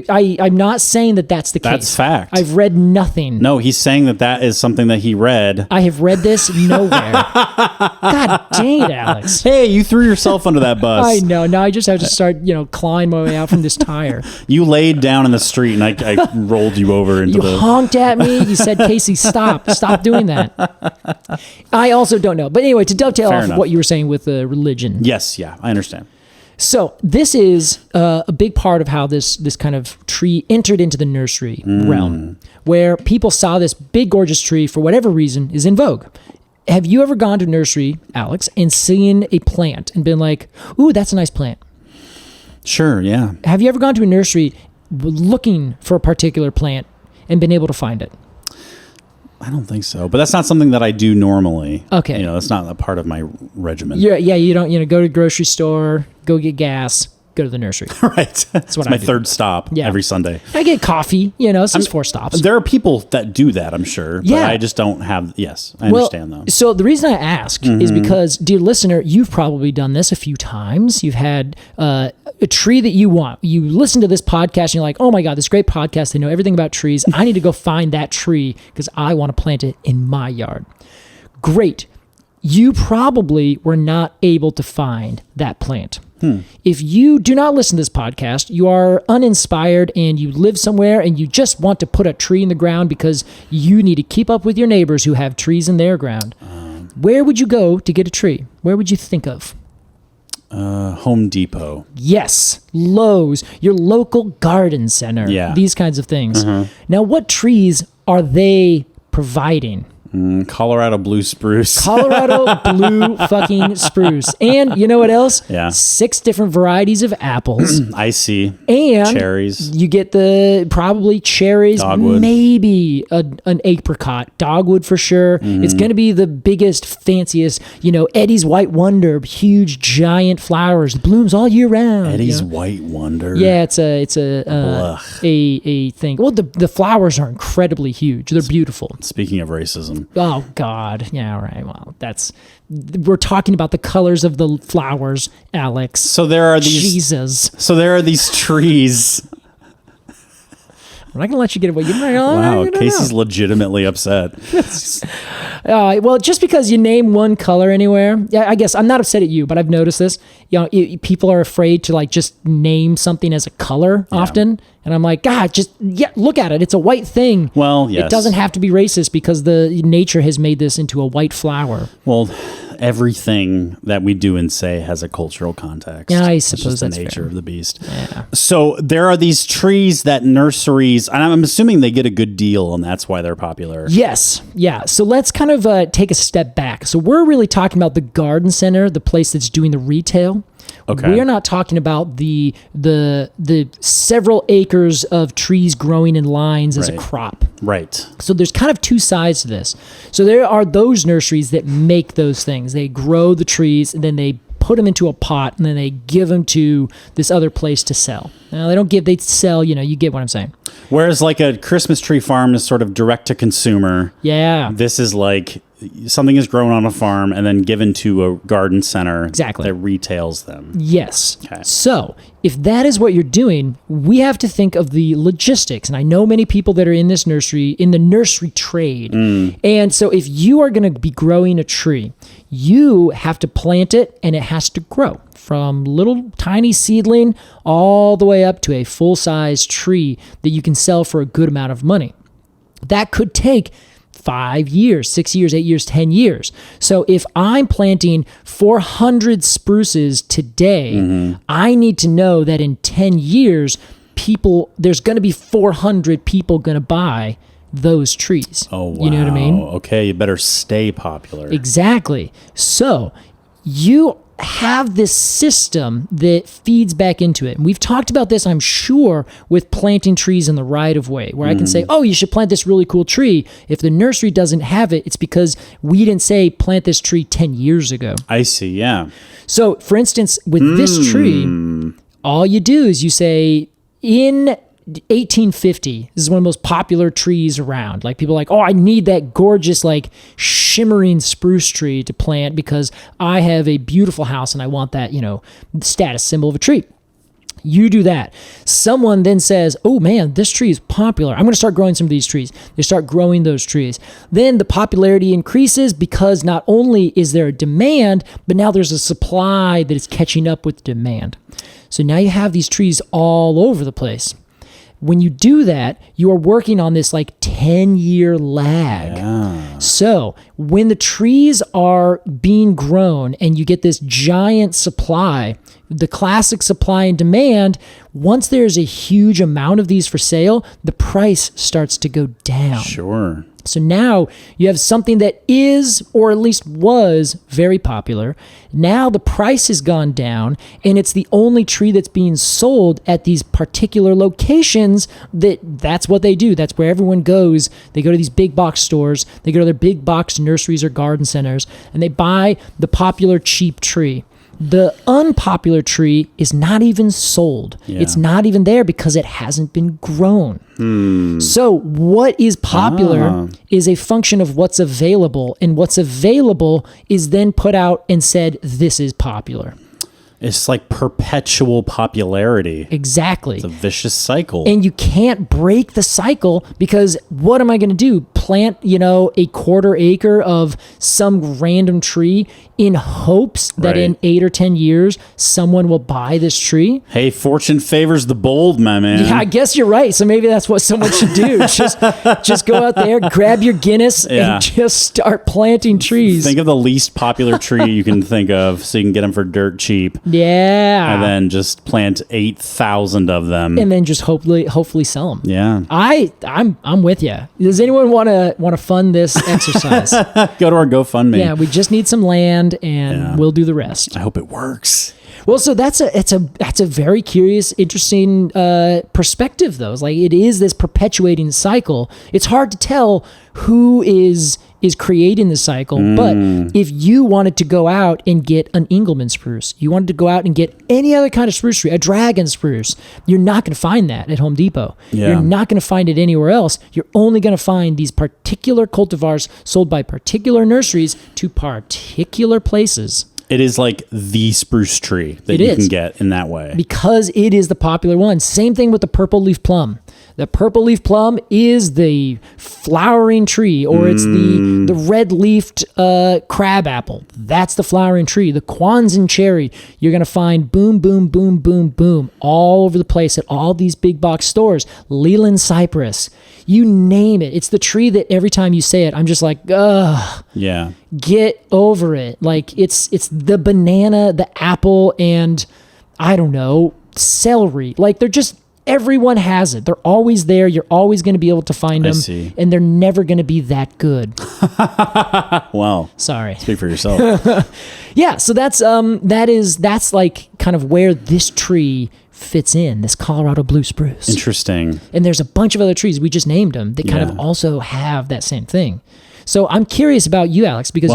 Speaker 2: I'm not saying that that's the case.
Speaker 1: That's fact.
Speaker 2: I've read nothing.
Speaker 1: No, he's saying that is something that he read.
Speaker 2: I have read this nowhere. God dang it, Alex.
Speaker 1: Hey, you threw yourself under that bus.
Speaker 2: I know. Now I just have to start, climb my way out from this tire.
Speaker 1: You laid down in the street and I rolled you over into
Speaker 2: You honked at me. You said, Casey, stop doing that. I also don't know. But anyway, to dovetail off of what you were saying with religion.
Speaker 1: Yes, yeah, I understand.
Speaker 2: So this is a big part of how this kind of tree entered into the nursery realm, where people saw this big, gorgeous tree, for whatever reason, is in vogue. Have you ever gone to a nursery, Alex, and seen a plant and been like, ooh, that's a nice plant?
Speaker 1: Sure, yeah.
Speaker 2: Have you ever gone to a nursery looking for a particular plant and been able to find it?
Speaker 1: I don't think so, but that's not something that I do normally.
Speaker 2: Okay.
Speaker 1: That's not a part of my regimen.
Speaker 2: Yeah, you don't, go to the grocery store, go get gas, go to the nursery.
Speaker 1: Right. That's my third stop every Sunday. I
Speaker 2: get coffee, so it's 4 stops.
Speaker 1: There are people that do that, I'm sure, but I just don't have, I understand though.
Speaker 2: So the reason I ask is because, dear listener, you've probably done this a few times. You've had a tree that you want. You listen to this podcast and you're like, oh my God, this great podcast. They know everything about trees. I need to go find that tree because I want to plant it in my yard. Great. You probably were not able to find that plant. If you do not listen to this podcast, you are uninspired and you live somewhere and you just want to put a tree in the ground because you need to keep up with your neighbors who have trees in their ground. Where would you go to get a tree? Where would you think of?
Speaker 1: Home Depot.
Speaker 2: Yes. Lowe's, your local garden center.
Speaker 1: Yeah.
Speaker 2: These kinds of things. Now, what trees are they providing?
Speaker 1: Colorado blue spruce.
Speaker 2: Colorado blue fucking spruce. And you know what else?
Speaker 1: Yeah.
Speaker 2: 6 different varieties of apples.
Speaker 1: I see.
Speaker 2: And
Speaker 1: cherries.
Speaker 2: You get probably cherries,
Speaker 1: dogwood.
Speaker 2: Maybe an apricot, dogwood for sure. It's going to be the biggest, fanciest, Eddie's White Wonder, huge, giant flowers, blooms all year round.
Speaker 1: Eddie's White Wonder.
Speaker 2: Yeah, it's a thing. Well, the flowers are incredibly huge. They're beautiful.
Speaker 1: Speaking of racism.
Speaker 2: Oh God. Yeah, right. Well, we're talking about the colors of the flowers, Alex.
Speaker 1: So there are these
Speaker 2: Jesus.
Speaker 1: So there are these trees.
Speaker 2: I'm not gonna let you get away.
Speaker 1: Wow, Casey's legitimately upset.
Speaker 2: Well, just because you name one color anywhere, I guess I'm not upset at you, but I've noticed this. People are afraid to just name something as a color often, and I'm like, God, look at it. It's a white thing.
Speaker 1: Well, yes.
Speaker 2: It doesn't have to be racist because the nature has made this into a white flower.
Speaker 1: Well, everything that we do and say has a cultural context.
Speaker 2: Yeah, I suppose that's
Speaker 1: the nature
Speaker 2: fair.
Speaker 1: of the beast.
Speaker 2: Yeah.
Speaker 1: So there are these trees that nurseries, and I'm assuming they get a good deal, and that's why they're popular.
Speaker 2: Yes. Yeah. So let's kind of take a step back. So we're really talking about the garden center, the place that's doing the retail.
Speaker 1: Okay.
Speaker 2: We are not talking about the several acres of trees growing in lines as a crop.
Speaker 1: Right.
Speaker 2: So there's kind of 2 sides to this. So there are those nurseries that make those things. They grow the trees and then they put them into a pot and then they give them to this other place to sell. Now they sell, you get what I'm saying.
Speaker 1: Whereas like a Christmas tree farm is sort of direct to consumer.
Speaker 2: Yeah.
Speaker 1: This is like something is grown on a farm and then given to a garden center that retails them.
Speaker 2: Yes.
Speaker 1: Okay.
Speaker 2: So if that is what you're doing, we have to think of the logistics. And I know many people that are in the nursery trade. And so if you are going to be growing a tree, you have to plant it and it has to grow from little tiny seedling all the way up to a full-size tree that you can sell for a good amount of money. That could take 5 years, 6 years, 8 years, 10 years. So if I'm planting 400 spruces today, I need to know that in 10 years, there's going to be 400 people going to buy those trees.
Speaker 1: Oh, wow.
Speaker 2: You know what I mean?
Speaker 1: Okay, you better stay popular.
Speaker 2: Exactly. So you have this system that feeds back into it. And we've talked about this, I'm sure, with planting trees in the right of way, where I can say, oh, you should plant this really cool tree. If the nursery doesn't have it, it's because we didn't say plant this tree 10 years ago.
Speaker 1: I see, yeah.
Speaker 2: So, for instance, with this tree, all you do is you say, in 1850, this is one of the most popular trees around. Like people are like, oh, I need that gorgeous, shimmering spruce tree to plant because I have a beautiful house and I want that, status symbol of a tree. You do that. Someone then says, oh man, this tree is popular. I'm going to start growing some of these trees. They start growing those trees. Then the popularity increases because not only is there a demand, but now there's a supply that is catching up with demand. So now you have these trees all over the place. When you do that, you are working on this 10-year lag. Yeah. So when the trees are being grown and you get this giant supply, the classic supply and demand, once there's a huge amount of these for sale, the price starts to go down.
Speaker 1: Sure.
Speaker 2: So now you have something that is, or at least was, very popular. Now the price has gone down, and it's the only tree that's being sold at these particular locations. That's what they do. That's where everyone goes. They go to these big box stores. They go to their big box nurseries or garden centers, and they buy the popular cheap tree. The unpopular tree is not even sold. Yeah. It's not even there because it hasn't been grown. So what is popular is a function of what's available, and what's available is then put out and said, this is popular.
Speaker 1: It's like perpetual popularity.
Speaker 2: Exactly.
Speaker 1: It's a vicious cycle.
Speaker 2: And you can't break the cycle because what am I going to do? Plant, a quarter acre of some random tree in hopes that in 8 or 10 years, someone will buy this tree?
Speaker 1: Hey, fortune favors the bold, my man.
Speaker 2: Yeah, I guess you're right. So maybe that's what someone should do. Just go out there, grab your Guinness, and just start planting trees.
Speaker 1: Think of the least popular tree you can think of so you can get them for dirt cheap.
Speaker 2: Yeah.
Speaker 1: And then just plant 8,000 of them.
Speaker 2: And then just hopefully sell them.
Speaker 1: Yeah.
Speaker 2: I'm with you. Does anyone want to fund this exercise?
Speaker 1: Go to our GoFundMe.
Speaker 2: Yeah, we just need some land and we'll do the rest.
Speaker 1: I hope it works.
Speaker 2: Well, so that's a very curious, interesting perspective, though. It's like it is this perpetuating cycle. It's hard to tell who is creating the cycle, but if you wanted to go out and get an Engelmann spruce, you wanted to go out and get any other kind of spruce tree, a dragon spruce, you're not going to find that at Home Depot. Yeah. You're not going to find it anywhere else. You're only going to find these particular cultivars sold by particular nurseries to particular places.
Speaker 1: It is like the spruce tree that you can get in that way.
Speaker 2: Because it is the popular one. Same thing with the purple leaf plum. The purple leaf plum is the flowering tree, or it's the red-leafed crab apple. That's the flowering tree. The Quanzin cherry, you're going to find boom, boom, boom, boom, boom all over the place at all these big box stores. Leland cypress. You name it. It's the tree that every time you say it, I'm just like, ugh.
Speaker 1: Yeah.
Speaker 2: Get over it. Like, it's the banana, the apple, and I don't know, celery. Like, they're just... Everyone has it. They're always there. You're always going to be able to find them. And they're never going to be that good.
Speaker 1: Wow.
Speaker 2: Sorry.
Speaker 1: Speak for yourself.
Speaker 2: Yeah. So that's like kind of where this tree fits in, this Colorado blue spruce.
Speaker 1: Interesting.
Speaker 2: And there's a bunch of other trees, we just named them, that kind of also have that same thing. So I'm curious about you, Alex, because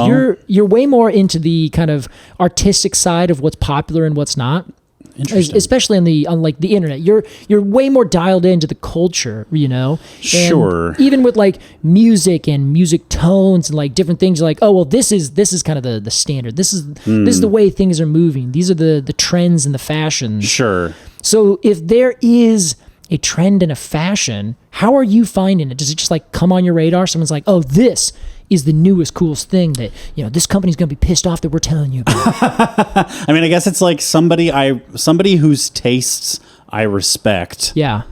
Speaker 2: you're way more into the kind of artistic side of what's popular and what's not. Especially on like the internet, you're way more dialed into the culture, you know.
Speaker 1: Sure.
Speaker 2: And even with like music and music tones and like different things, you're like, oh well, this is kind of the standard. This is the way things are moving. These are the trends and the fashions.
Speaker 1: Sure.
Speaker 2: So if there is a trend and a fashion, how are you finding it? Does it just like come on your radar? Someone's like, oh, this is the newest, coolest thing that, you know, this company's going to be pissed off that we're telling you about.
Speaker 1: I mean, I guess it's like somebody whose tastes I respect.
Speaker 2: Yeah.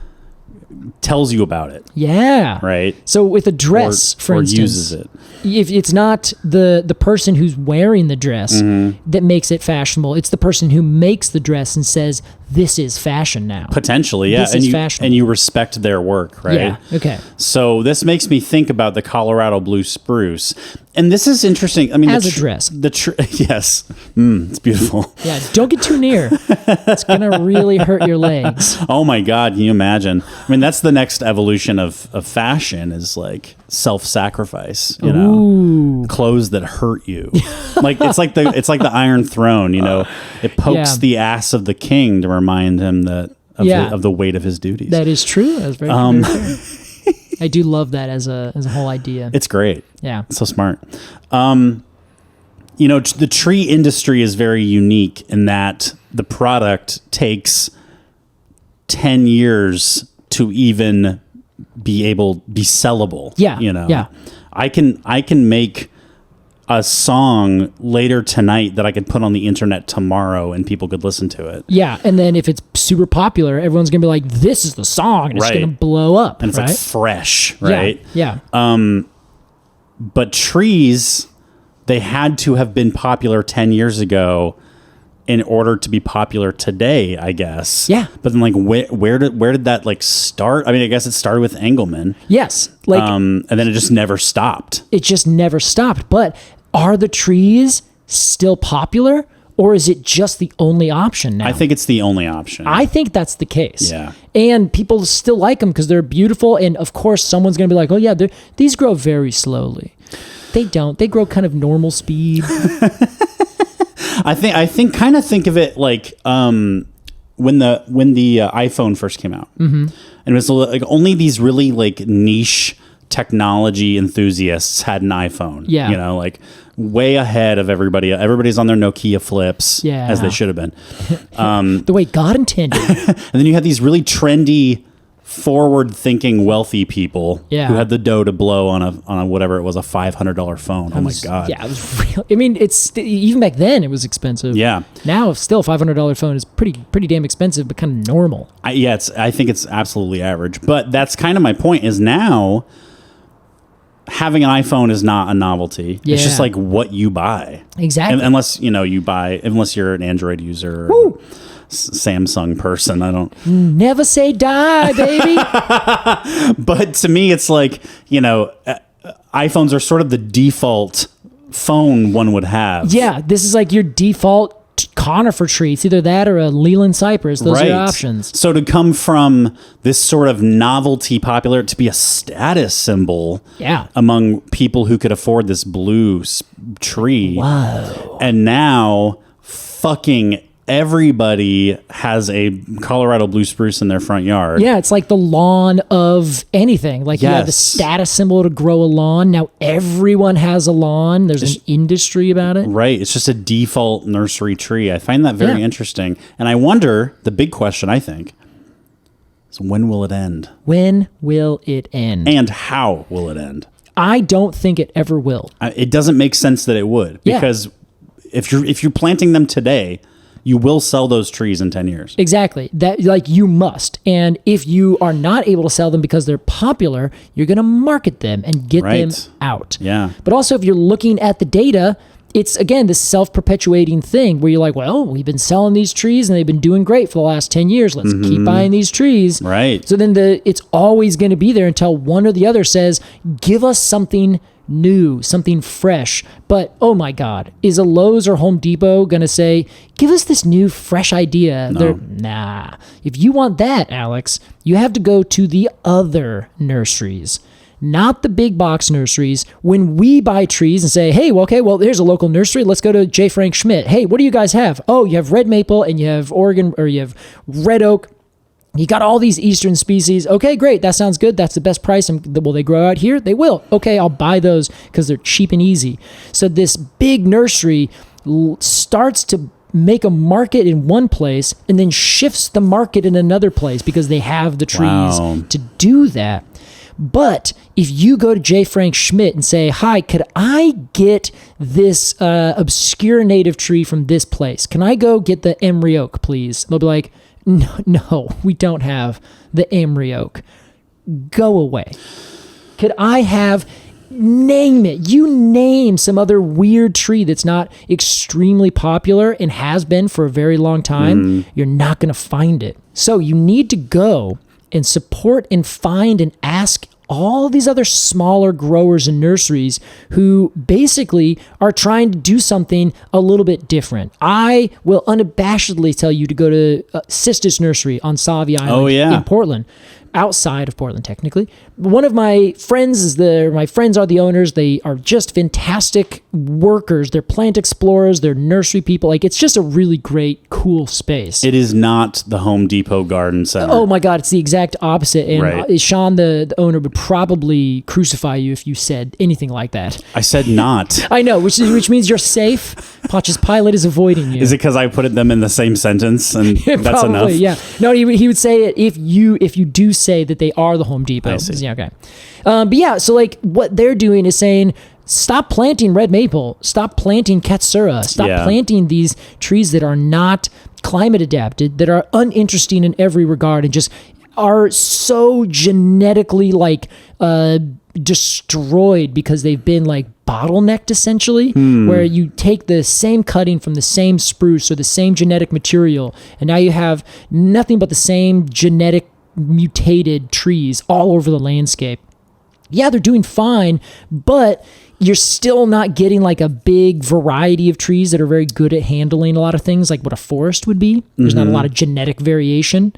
Speaker 1: Tells you about it.
Speaker 2: Yeah.
Speaker 1: Right.
Speaker 2: So with a dress, for instance,
Speaker 1: uses it.
Speaker 2: If it's not the person who's wearing the dress that makes it fashionable, it's the person who makes the dress and says, this is fashion now.
Speaker 1: Potentially, yeah.
Speaker 2: This is fashionable.
Speaker 1: And you respect their work, right?
Speaker 2: Yeah, okay.
Speaker 1: So this makes me think about the Colorado blue spruce. And this is interesting. I mean,
Speaker 2: as a dress.
Speaker 1: Yes. It's beautiful.
Speaker 2: Yeah, don't get too near. It's going to really hurt your legs.
Speaker 1: Oh my God, can you imagine? I mean, that's the next evolution of fashion is like self-sacrifice, you know.
Speaker 2: Ooh.
Speaker 1: Clothes that hurt you. Like it's like the Iron Throne, you know. It pokes the ass of the king to remind him of the weight of his duties.
Speaker 2: That is true. That's very true. I do love that as a whole idea.
Speaker 1: It's great.
Speaker 2: Yeah.
Speaker 1: It's so smart. You know, the tree industry is very unique in that the product takes 10 years to even be sellable.
Speaker 2: Yeah.
Speaker 1: You know.
Speaker 2: Yeah.
Speaker 1: I can make a song later tonight that I could put on the internet tomorrow and people could listen to it.
Speaker 2: Yeah, and then if it's super popular, everyone's going to be like, this is the song, and it's going to blow up.
Speaker 1: And it's like fresh, right?
Speaker 2: Yeah.
Speaker 1: But trees, they had to have been popular 10 years ago in order to be popular today, I guess.
Speaker 2: Yeah.
Speaker 1: But then like where did that like start? I mean, I guess it started with Engelmann.
Speaker 2: Yes. Like
Speaker 1: and then it just never stopped.
Speaker 2: It just never stopped. But are the trees still popular, or is it just the only option now?
Speaker 1: I think it's the only option.
Speaker 2: I think that's the case.
Speaker 1: Yeah.
Speaker 2: And people still like them because they're beautiful. And of course, someone's going to be like, oh yeah, these grow very slowly. They don't. They grow kind of normal speed.
Speaker 1: I think of it like when the iPhone first came out, and it was like only these really like niche technology enthusiasts had an iPhone.
Speaker 2: Yeah,
Speaker 1: you know, like way ahead of everybody. Everybody's on their Nokia flips, as they should have been.
Speaker 2: The way God intended.
Speaker 1: And then you had these really trendy, forward-thinking, wealthy people who had the dough to blow on a whatever it was, a $500 phone. Oh my God!
Speaker 2: Yeah, it was real. I mean, it's even back then it was expensive.
Speaker 1: Yeah.
Speaker 2: Now, still, $500 phone is pretty damn expensive, but kind of normal.
Speaker 1: I think it's absolutely average. But that's kind of my point. Is now, having an iPhone is not a novelty.
Speaker 2: Yeah.
Speaker 1: It's just like what you buy.
Speaker 2: Exactly.
Speaker 1: Unless you're an Android user or Samsung person. I don't
Speaker 2: never say die, baby.
Speaker 1: But to me, it's like, iPhones are sort of the default phone one would have.
Speaker 2: Yeah, this is like your default conifer tree. It's either that or a Leland cypress. Those are your options.
Speaker 1: So to come from this sort of novelty popular to be a status symbol among people who could afford this blue tree.
Speaker 2: Wow.
Speaker 1: And now fucking everybody has a Colorado blue spruce in their front yard.
Speaker 2: Yeah, it's like the lawn of anything. Like you have the status symbol to grow a lawn. Now everyone has a lawn. There's an industry about it.
Speaker 1: Right. It's just a default nursery tree. I find that very interesting. And I wonder, the big question, I think, is when will it end?
Speaker 2: When will it end?
Speaker 1: And how will it end?
Speaker 2: I don't think it ever will.
Speaker 1: It doesn't make sense that it would. Because if you're planting them today, you will sell those trees in 10 years.
Speaker 2: Exactly. That, like, you must. And if you are not able to sell them because they're popular, you're going to market them and get them out.
Speaker 1: Yeah.
Speaker 2: But also, if you're looking at the data, it's, again, this self-perpetuating thing where you're like, well, we've been selling these trees and they've been doing great for the last 10 years. Let's keep buying these trees.
Speaker 1: Right.
Speaker 2: So then it's always going to be there until one or the other says, give us something new, something fresh. But oh my God, is a Lowe's or Home Depot going to say, give us this new fresh idea?
Speaker 1: No.
Speaker 2: Nah. If you want that, Alex, you have to go to the other nurseries, not the big box nurseries. When we buy trees and say, hey, well, there's a local nursery. Let's go to J. Frank Schmidt. Hey, what do you guys have? Oh, you have red maple and you have Oregon, or you have red oak. You got all these eastern species. Okay, great. That sounds good. That's the best price. Will they grow out here? They will. Okay, I'll buy those because they're cheap and easy. So this big nursery starts to make a market in one place and then shifts the market in another place because they have the trees to do that. But if you go to J. Frank Schmidt and say, hi, could I get this obscure native tree from this place? Can I go get the Emery oak, please? They'll be like, no, we don't have the Emery oak. Go away. Could I have, name it. You name some other weird tree that's not extremely popular and has been for a very long time. You're not going to find it. So you need to go and support and find and ask all these other smaller growers and nurseries who basically are trying to do something a little bit different. I will unabashedly tell you to go to Sisters Nursery on Sauvie Island in Portland. Outside of Portland, technically. One of my friends is there. My friends are the owners. They are just fantastic workers. They're plant explorers. They're nursery people. Like, it's just a really great, cool space.
Speaker 1: It is not the Home Depot Garden Center.
Speaker 2: Oh my God, it's the exact opposite. And Sean, the owner, would probably crucify you if you said anything like that.
Speaker 1: I said not.
Speaker 2: I know, which means you're safe. Pontius Pilate is avoiding you.
Speaker 1: Is it because I put them in the same sentence and that's
Speaker 2: probably,
Speaker 1: enough?
Speaker 2: Yeah. No, he would say it if you do say that they are the Home Depot. Yeah, okay. But yeah, so like what they're doing is saying, stop planting red maple, stop planting katsura, stop planting these trees that are not climate adapted, that are uninteresting in every regard, and just are so genetically like destroyed because they've been like bottlenecked essentially, where you take the same cutting from the same spruce or the same genetic material, and now you have nothing but the same genetic mutated trees all over the landscape. Yeah, they're doing fine, but you're still not getting like a big variety of trees that are very good at handling a lot of things like what a forest would be. There's not a lot of genetic variation.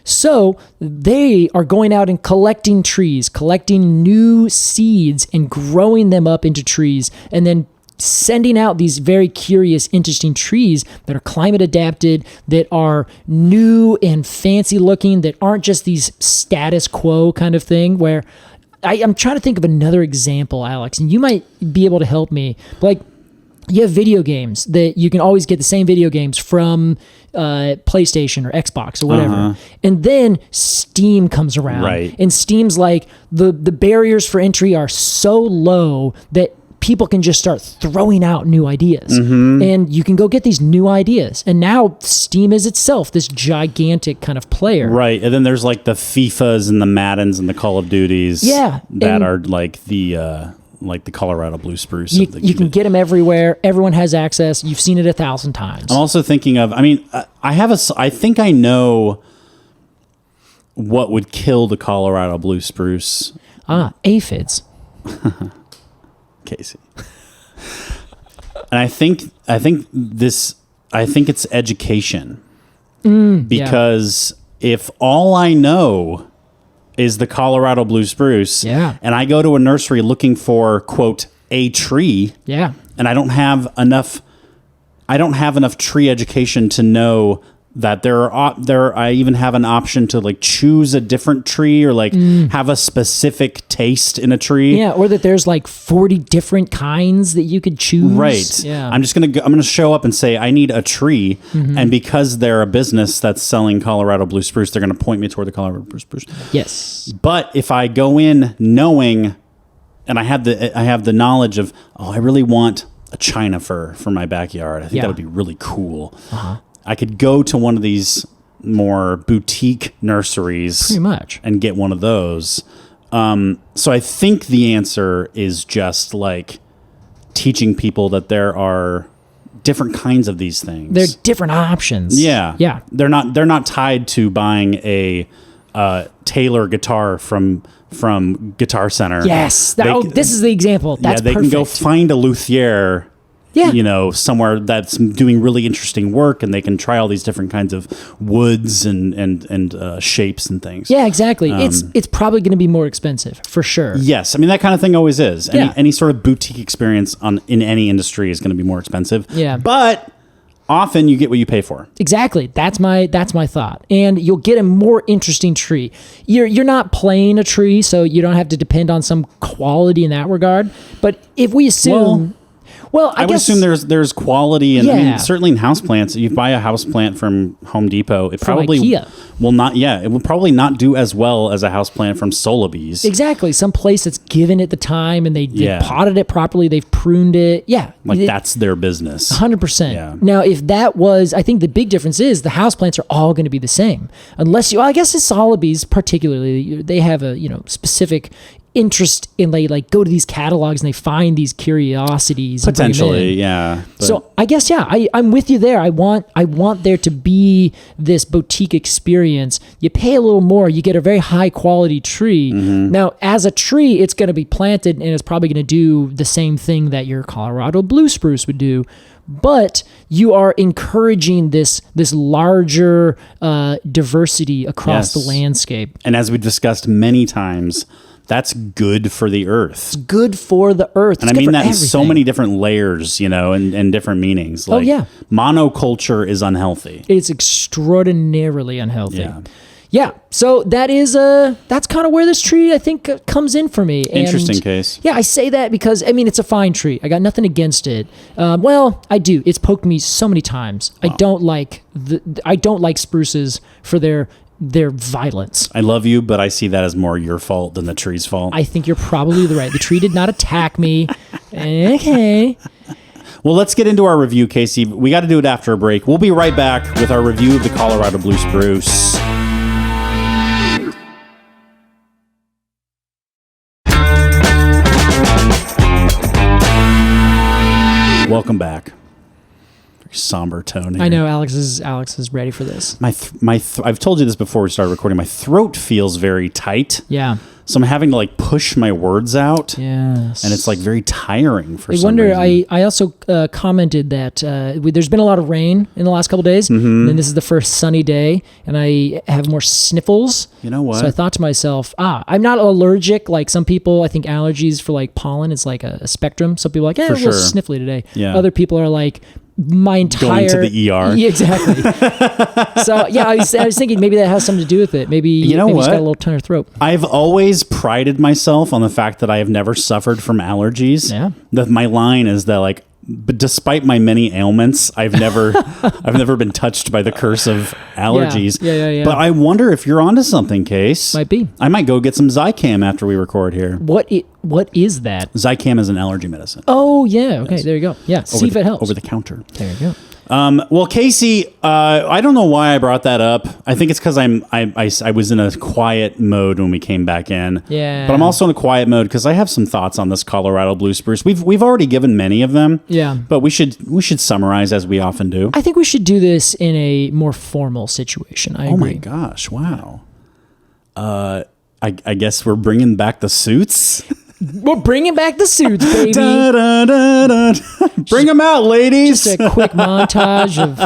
Speaker 2: So they are going out and collecting trees, collecting new seeds and growing them up into trees, and then sending out these very curious, interesting trees that are climate adapted, that are new and fancy looking, that aren't just these status quo kind of thing. Where I'm trying to think of another example, Alex, and you might be able to help me. Like, you have video games that you can always get the same video games from PlayStation or Xbox or whatever. And then Steam comes around. Right. And Steam's like, the barriers for entry are so low that people can just start throwing out new ideas. And you can go get these new ideas. And now Steam is itself this gigantic kind of player.
Speaker 1: Right. And then there's like the FIFAs and the Maddens and the Call of Duties that are like the Colorado Blue Spruce.
Speaker 2: You can get them everywhere. Everyone has access. You've seen it 1,000 times.
Speaker 1: I'm also thinking of, I think I know what would kill the Colorado Blue Spruce.
Speaker 2: Aphids.
Speaker 1: Casey. And I think it's education. Because if all I know is the Colorado Blue Spruce, and I go to a nursery looking for, quote, a tree, and I don't have enough tree education to know that I even have an option to like choose a different tree or like have a specific taste in a tree.
Speaker 2: Yeah, or that there's like 40 different kinds that you could choose.
Speaker 1: Right.
Speaker 2: Yeah.
Speaker 1: I'm gonna show up and say I need a tree, and because they're a business that's selling Colorado Blue Spruce, they're gonna point me toward the Colorado Blue Spruce.
Speaker 2: Yes.
Speaker 1: But if I go in knowing, and I have the knowledge of, I really want a China fir for my backyard. I think that would be really cool. I could go to one of these more boutique nurseries
Speaker 2: pretty much
Speaker 1: and get one of those. So I think the answer is just like teaching people that there are different kinds of these things.
Speaker 2: There are different options.
Speaker 1: Yeah. They're not tied to buying a Taylor guitar from Guitar Center.
Speaker 2: Yes. This is the example. That's
Speaker 1: they
Speaker 2: perfect.
Speaker 1: can go find a luthier. Somewhere that's doing really interesting work, and they can try all these different kinds of woods and shapes and things.
Speaker 2: Yeah, exactly. It's probably going to be more expensive for sure.
Speaker 1: Yes, I mean that kind of thing always is. Any sort of boutique experience in any industry is going to be more expensive.
Speaker 2: Yeah,
Speaker 1: but often you get what you pay for.
Speaker 2: Exactly. That's my thought. And you'll get a more interesting tree. You're not playing a tree, so you don't have to depend on some quality in that regard. But if we assume. Well, I guess,
Speaker 1: would assume there's quality, and I mean, certainly in houseplants. If you buy a houseplant from Home Depot, it probably will not. Yeah, it will probably not do as well as a houseplant from Sotheby's.
Speaker 2: Exactly, some place that's given it the time, and they potted it properly, they've pruned it. Yeah,
Speaker 1: that's their business.
Speaker 2: 100%.
Speaker 1: Yeah.
Speaker 2: Now, if that was, I think the big difference is the houseplants are all going to be the same, unless I guess the Sotheby's particularly, they have a specific interest in they like go to these catalogs and they find these curiosities
Speaker 1: potentially. Yeah,
Speaker 2: so I guess I'm with you there. I want there to be this boutique experience. You pay a little more, you get a very high quality tree. Now as a tree it's going to be planted and it's probably going to do the same thing that your Colorado Blue Spruce would do, but you are encouraging this larger diversity across the landscape.
Speaker 1: And as we discussed many times, that's good for the earth. It's
Speaker 2: good for the earth.
Speaker 1: And I mean that in so many different layers, and different meanings. Like, monoculture is unhealthy.
Speaker 2: It's extraordinarily unhealthy. Yeah. So that's kind of where this tree, I think, comes in for me.
Speaker 1: Interesting case.
Speaker 2: Yeah, I say that because, I mean, it's a fine tree. I got nothing against it. Well, I do. It's poked me so many times. Wow. I don't like spruces for their violence.
Speaker 1: I love you, but I see that as more your fault than the tree's fault.
Speaker 2: I think you're probably right. The tree did not attack me. Okay.
Speaker 1: Well, let's get into our review, Casey. We got to do it after a break. We'll be right back with our review of the Colorado Blue Spruce. Welcome back. Somber tone here.
Speaker 2: I know Alex is ready for this.
Speaker 1: I've told you this before we started recording. My throat feels very tight.
Speaker 2: Yeah.
Speaker 1: So I'm having to like push my words out.
Speaker 2: Yes.
Speaker 1: And it's like very tiring for some reason.
Speaker 2: I also commented that there's been a lot of rain in the last couple of days. And then this is the first sunny day and I have more sniffles.
Speaker 1: You know what?
Speaker 2: So I thought to myself, I'm not allergic like some people. I think allergies for like pollen is like a spectrum. Some people are like, a little sniffly today.
Speaker 1: Yeah.
Speaker 2: Other people are like, my entire
Speaker 1: going to the ER.
Speaker 2: Yeah, exactly. So yeah, I was thinking maybe that has something to do with it. Maybe
Speaker 1: he's
Speaker 2: got a little tender throat.
Speaker 1: I've always prided myself on the fact that I have never suffered from allergies.
Speaker 2: Yeah.
Speaker 1: That my line is that like, but despite my many ailments, I've never been touched by the curse of allergies.
Speaker 2: Yeah.
Speaker 1: But I wonder if you're onto something, Case.
Speaker 2: Might be.
Speaker 1: I might go get some Zicam after we record here.
Speaker 2: What What is that?
Speaker 1: Zicam is an allergy medicine.
Speaker 2: Oh, yeah. Okay, there you go. Yeah, see if it helps.
Speaker 1: Over the counter.
Speaker 2: There you go.
Speaker 1: Well, Casey, I don't know why I brought that up. I think it's because I was in a quiet mode when we came back in.
Speaker 2: Yeah.
Speaker 1: But I'm also in a quiet mode because I have some thoughts on this Colorado blue spruce. We've already given many of them.
Speaker 2: Yeah.
Speaker 1: But we should summarize as we often do.
Speaker 2: I think we should do this in a more formal situation. I agree.
Speaker 1: Oh my gosh! Wow. I guess we're bringing back the suits.
Speaker 2: We're bringing back the suits, baby.
Speaker 1: Da, da, da, da. Bring them out, ladies.
Speaker 2: Just a quick montage of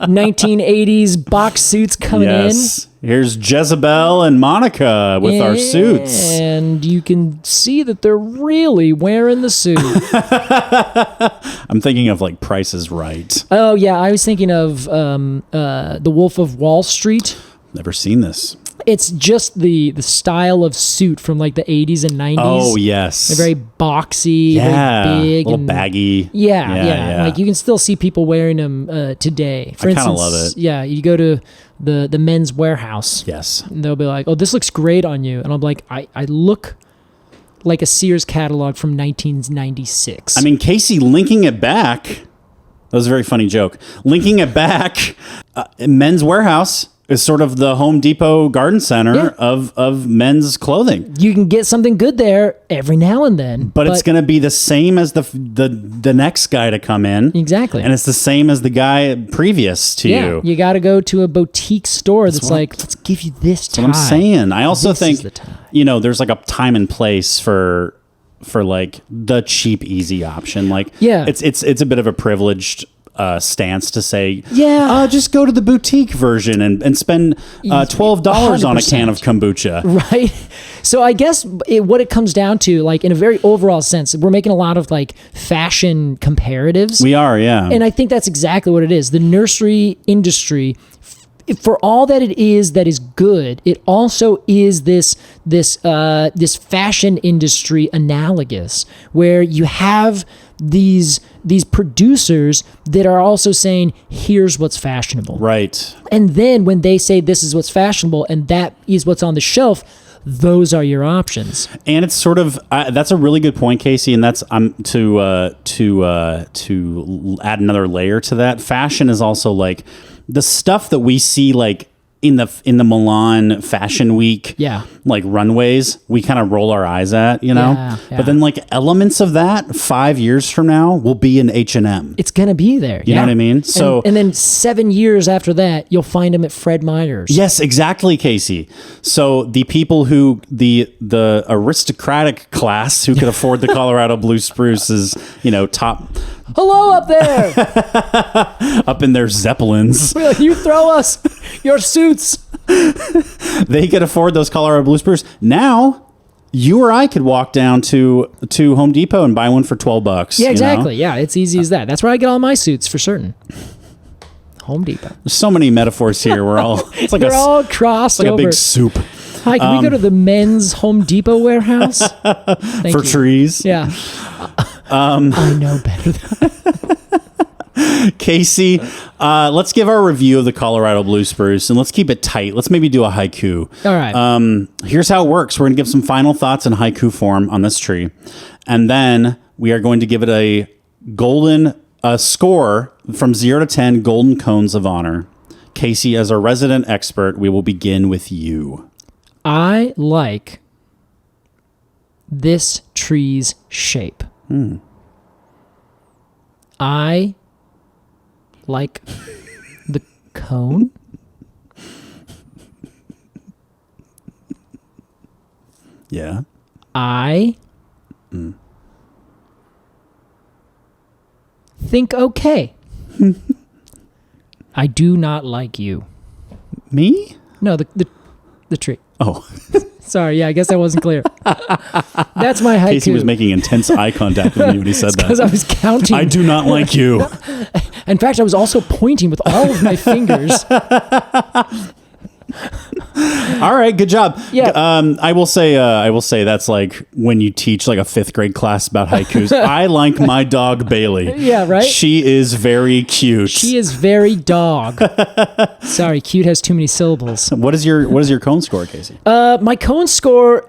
Speaker 2: 1980s box suits coming in.
Speaker 1: Here's Jezebel and Monica with our suits.
Speaker 2: And you can see that they're really wearing the suit.
Speaker 1: I'm thinking of like Price is Right.
Speaker 2: Oh, yeah. I was thinking of The Wolf of Wall Street.
Speaker 1: Never seen this.
Speaker 2: It's just the style of suit from like the 80s and 90s.
Speaker 1: Oh, yes.
Speaker 2: They're very boxy, very big.
Speaker 1: A little baggy.
Speaker 2: Yeah. Like you can still see people wearing them today. For instance,
Speaker 1: I kind of love it.
Speaker 2: Yeah, you go to the Men's Warehouse.
Speaker 1: Yes.
Speaker 2: And they'll be like, oh, this looks great on you. And I'm like, I look like a Sears catalog from 1996.
Speaker 1: I mean, Casey, linking it back, that was a very funny joke. Linking it back, Men's Warehouse is sort of the Home Depot garden center of men's clothing.
Speaker 2: You can get something good there every now and then.
Speaker 1: But it's going to be the same as the next guy to come in.
Speaker 2: Exactly.
Speaker 1: And it's the same as the guy previous to you.
Speaker 2: You got to go to a boutique store that's like, let's give you this tie.
Speaker 1: That's what I'm saying. I also think, there's like a time and place for like the cheap, easy option. Like, it's a bit of a privileged stance to say, just go to the boutique version and spend $12 on a can of kombucha.
Speaker 2: Right. So I guess what it comes down to, like in a very overall sense, we're making a lot of like fashion comparatives.
Speaker 1: We are, yeah.
Speaker 2: And I think that's exactly what it is. The nursery industry, for all that it is that is good, it also is this fashion industry analogous where you have these producers that are also saying, here's what's fashionable.
Speaker 1: Right.
Speaker 2: And then when they say this is what's fashionable and that is what's on the shelf, those are your options.
Speaker 1: And it's sort of that's a really good point, Casey. And that's to add another layer to that. Fashion is also like the stuff that we see like in the Milan Fashion Week, like runways, we kind of roll our eyes at, But then like elements of that 5 years from now will be in H&M.
Speaker 2: It's gonna be there.
Speaker 1: You know what I mean? So
Speaker 2: and then 7 years after that, you'll find them at Fred Meyer's.
Speaker 1: Yes, exactly, Casey. So the people who the aristocratic class who could afford the Colorado blue spruce is top.
Speaker 2: Hello up there,
Speaker 1: up in their Zeppelins.
Speaker 2: You throw us your suits.
Speaker 1: They could afford those Colorado blue spruce. Now, you or I could walk down to Home Depot and buy one for $12.
Speaker 2: Yeah, exactly. Yeah, it's easy as that. That's where I get all my suits for certain. Home Depot.
Speaker 1: There's so many metaphors here. We're all
Speaker 2: we're all crossed over.
Speaker 1: Like a big soup.
Speaker 2: Hi, can we go to the men's Home Depot warehouse?
Speaker 1: For trees?
Speaker 2: Yeah. I know better than
Speaker 1: Casey, let's give our review of the Colorado blue spruce and let's keep it tight. Let's maybe do a haiku.
Speaker 2: All right.
Speaker 1: Here's how it works. We're going to give some final thoughts in haiku form on this tree. And then we are going to give it a golden score from 0 to 10 golden cones of honor. Casey, as our resident expert, we will begin with you.
Speaker 2: I like this tree's shape. I like the cone.
Speaker 1: Yeah.
Speaker 2: I think okay. I do not like you.
Speaker 1: Me?
Speaker 2: No, the tree.
Speaker 1: Oh.
Speaker 2: Sorry, I guess I wasn't clear. That's my haiku.
Speaker 1: Casey was making intense eye contact with me when he said that.
Speaker 2: Because I was counting.
Speaker 1: I do not like you.
Speaker 2: In fact, I was also pointing with all of my fingers.
Speaker 1: All right, good job.
Speaker 2: Yeah.
Speaker 1: I will say that's like when you teach like a 5th grade class about haikus. I like my dog Bailey.
Speaker 2: Yeah, right?
Speaker 1: She is very cute.
Speaker 2: She is very dog. Sorry, cute has too many syllables.
Speaker 1: What is your cone score, Casey?
Speaker 2: My cone score,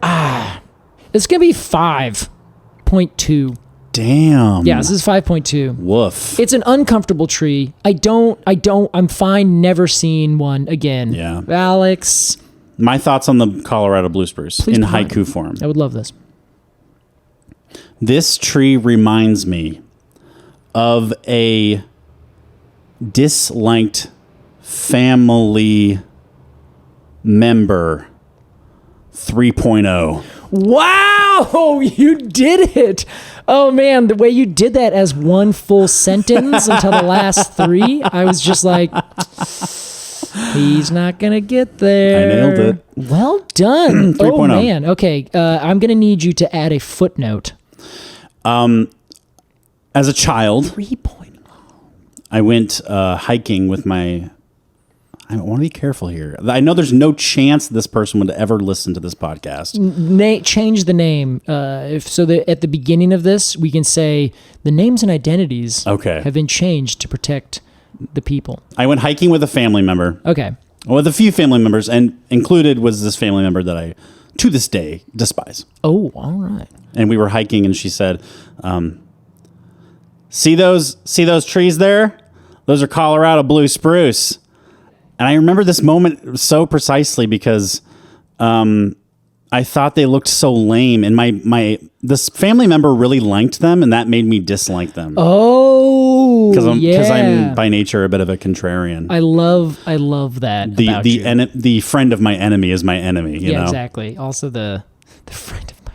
Speaker 2: It's going to be 5.2.
Speaker 1: Damn.
Speaker 2: Yeah, this is 5.2.
Speaker 1: Woof.
Speaker 2: It's an uncomfortable tree. I'm fine never seeing one again.
Speaker 1: Yeah.
Speaker 2: Alex.
Speaker 1: My thoughts on the Colorado blue spruce in haiku form.
Speaker 2: I would love this.
Speaker 1: This tree reminds me of a disliked family member 3.0.
Speaker 2: Wow, you did it. Oh man, the way you did that as one full sentence until the last three, I was just like, he's not going to get there.
Speaker 1: I nailed it.
Speaker 2: Well done.
Speaker 1: 3.0.
Speaker 2: Oh man. Okay, I'm going to need you to add a footnote.
Speaker 1: As a child,
Speaker 2: 3.0.
Speaker 1: I went hiking with my... I want to be careful here. I know there's no chance this person would ever listen to this podcast.
Speaker 2: Change the name. So that at the beginning of this, we can say the names and identities have been changed to protect the people.
Speaker 1: I went hiking with a family member.
Speaker 2: Okay.
Speaker 1: With a few family members, and included was this family member that I, to this day, despise.
Speaker 2: Oh, all right.
Speaker 1: And we were hiking, and she said, see those trees there? Those are Colorado blue spruce. And I remember this moment so precisely because I thought they looked so lame, and this family member really liked them, and that made me dislike them.
Speaker 2: Oh,
Speaker 1: because I'm by nature a bit of a contrarian.
Speaker 2: I love that.
Speaker 1: The friend of my enemy is my enemy. You know?
Speaker 2: Exactly. Also the friend of my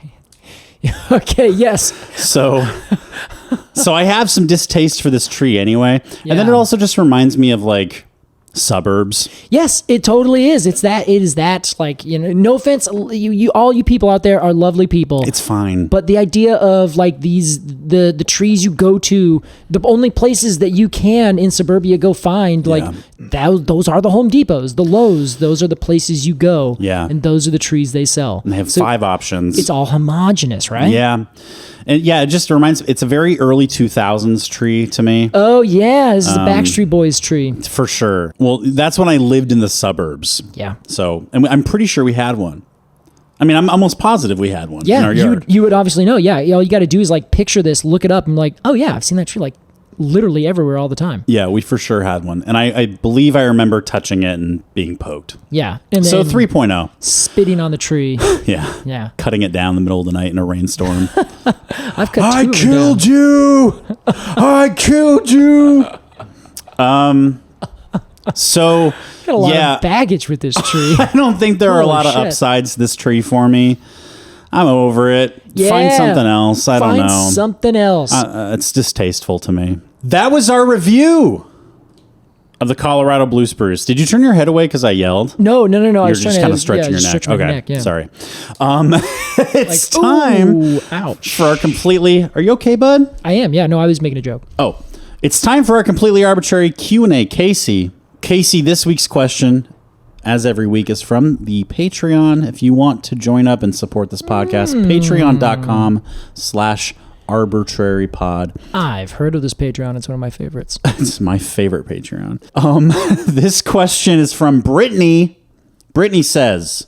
Speaker 2: enemy. Okay. Yes.
Speaker 1: So I have some distaste for this tree anyway, and then it also just reminds me of like suburbs.
Speaker 2: Yes, it totally is. It is that like, no offense, all you people out there are lovely people.
Speaker 1: It's fine.
Speaker 2: But the idea of like the trees you go to, the only places that you can in suburbia go find, like those are the Home Depots, the Lowe's, those are the places you go. Yeah. And those are the trees they sell.
Speaker 1: And they have 5 options.
Speaker 2: It's all homogenous, right?
Speaker 1: Yeah. And it just reminds me, it's a very early 2000s tree to me.
Speaker 2: Oh, yeah. This is a Backstreet Boys tree.
Speaker 1: For sure. Well, that's when I lived in the suburbs.
Speaker 2: Yeah.
Speaker 1: So, and I'm pretty sure we had one. I mean, I'm almost positive we had one in our yard.
Speaker 2: You would obviously know. Yeah. All you got to do is like picture this, look it up, and like, oh, yeah, I've seen that tree like literally everywhere all the time.
Speaker 1: Yeah, we for sure had one. And I believe I remember touching it and being poked.
Speaker 2: Yeah.
Speaker 1: And so 3.0.
Speaker 2: Spitting on the tree.
Speaker 1: Yeah.
Speaker 2: Yeah.
Speaker 1: Cutting it down in the middle of the night in a rainstorm.
Speaker 2: I've cut
Speaker 1: I killed you. I killed you. So
Speaker 2: got a lot of baggage with this tree.
Speaker 1: I don't think there are a lot of upsides to this tree for me. I'm over it.
Speaker 2: Yeah.
Speaker 1: Find something else. I don't know.
Speaker 2: Find something else.
Speaker 1: It's distasteful to me. That was our review of the Colorado blue spruce. Did you turn your head away because I yelled?
Speaker 2: No. I
Speaker 1: was just kind of stretching your neck. Okay, sorry. It's time for our completely... Are you okay, bud?
Speaker 2: I am. Yeah, no, I was making a joke.
Speaker 1: Oh, it's time for our completely arbitrary Q&A. Casey, this week's question, as every week, is from the Patreon. If you want to join up and support this podcast, patreon.com/arbortrarypod.
Speaker 2: I've heard of this Patreon. It's one of my favorites.
Speaker 1: It's my favorite Patreon. This question is from Brittany. Brittany says,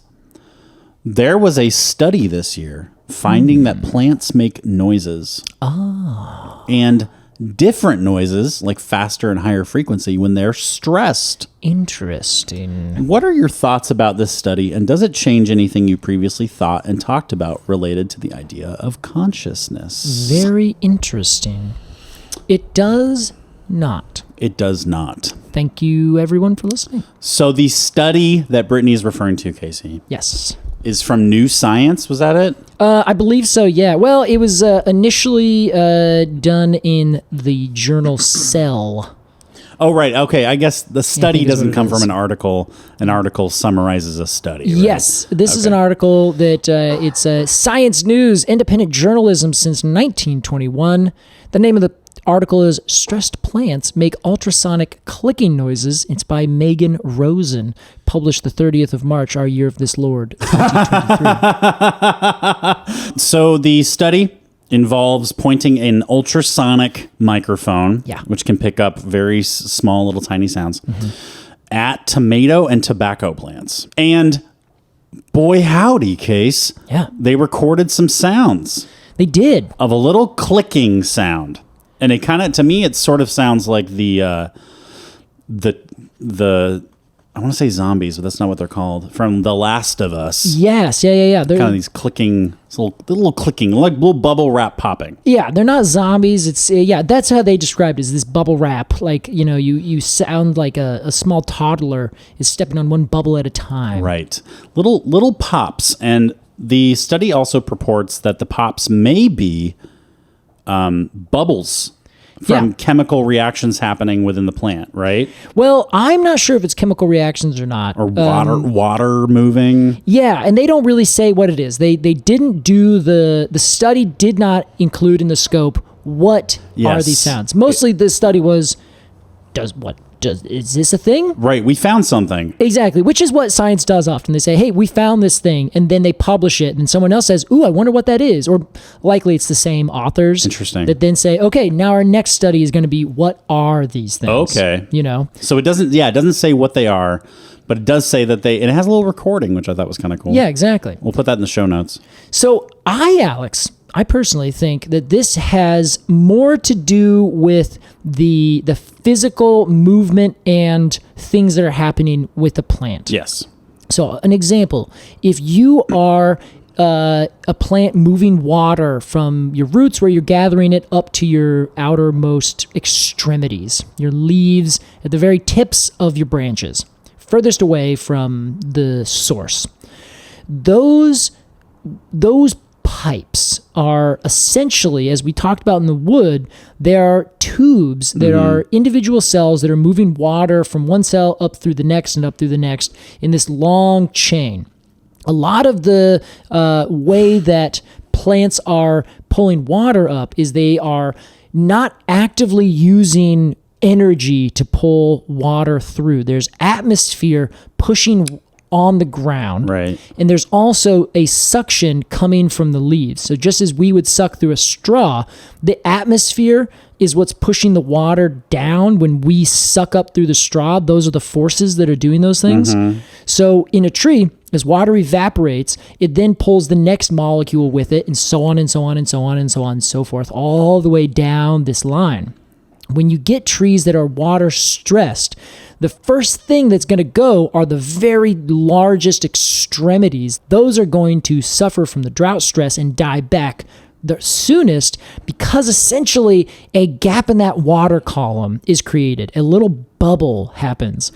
Speaker 1: there was a study this year finding that plants make noises. And different noises, like faster and higher frequency, when they're stressed.
Speaker 2: Interesting.
Speaker 1: What are your thoughts about this study, and does it change anything you previously thought and talked about related to the idea of consciousness?
Speaker 2: Very interesting. It does not.
Speaker 1: It does not.
Speaker 2: Thank you, everyone, for listening.
Speaker 1: So the study that Brittany is referring to, Casey.
Speaker 2: Yes.
Speaker 1: Is from New Science. Was that it?
Speaker 2: I believe so, yeah. Well, it was initially done in the journal Cell.
Speaker 1: Oh, right. Okay. I guess the study doesn't come from an article. An article summarizes a study. Right?
Speaker 2: Yes. This is an article that it's Science News, independent journalism since 1921. The name of the article is Stressed Plants Make Ultrasonic Clicking Noises. It's by Megan Rosen, published the 30th of March, our year of this Lord, 2023.
Speaker 1: So the study involves pointing an ultrasonic microphone, which can pick up very small little tiny sounds, at tomato and tobacco plants. And boy howdy, Case.
Speaker 2: Yeah.
Speaker 1: They recorded some sounds.
Speaker 2: They did.
Speaker 1: Of a little clicking sound. And it kind of, to me, it sort of sounds like the I want to say zombies, but that's not what they're called. From The Last of Us.
Speaker 2: Yes, yeah. They're
Speaker 1: kind of these clicking, little clicking, like little bubble wrap popping.
Speaker 2: Yeah, they're not zombies. It's that's how they described it, is this bubble wrap. Like, you sound like a small toddler is stepping on one bubble at a time.
Speaker 1: Right. Little pops. And the study also purports that the pops may be bubbles from chemical reactions happening within the plant, right?
Speaker 2: Well, I'm not sure if it's chemical reactions or not.
Speaker 1: Or water moving.
Speaker 2: Yeah, and they don't really say what it is. They didn't do the study did not include in the scope what are these sounds. Mostly the study was, is this a thing?
Speaker 1: Right, we found something.
Speaker 2: Exactly, which is what science does often. They say, hey, we found this thing, and then they publish it, and someone else says, ooh, I wonder what that is. Or likely it's the same authors.
Speaker 1: Interesting.
Speaker 2: That then say, okay, now our next study is going to be, what are these things?
Speaker 1: Okay.
Speaker 2: So
Speaker 1: it doesn't say what they are, but it does say that and it has a little recording, which I thought was kind of cool.
Speaker 2: Yeah, exactly.
Speaker 1: We'll put that in the show notes.
Speaker 2: So I personally think that this has more to do with the physical movement and things that are happening with the plant.
Speaker 1: Yes.
Speaker 2: So an example, if you are a plant moving water from your roots where you're gathering it up to your outermost extremities, your leaves at the very tips of your branches, furthest away from the source, those pipes are essentially, as we talked about in the wood, there are tubes that are individual cells that are moving water from one cell up through the next and up through the next in this long chain. A lot of the way that plants are pulling water up is they are not actively using energy to pull water through. There's atmosphere pushing on the ground.
Speaker 1: Right.
Speaker 2: And there's also a suction coming from the leaves. So just as we would suck through a straw, the atmosphere is what's pushing the water down when we suck up through the straw. Those are the forces that are doing those things. Mm-hmm. So in a tree, as water evaporates, it then pulls the next molecule with it, and so on and so on and so on and so on and so forth, all the way down this line. When you get trees that are water stressed, the first thing that's going to go are the very largest extremities. Those are going to suffer from the drought stress and die back the soonest, because essentially a gap in that water column is created. A little bubble happens.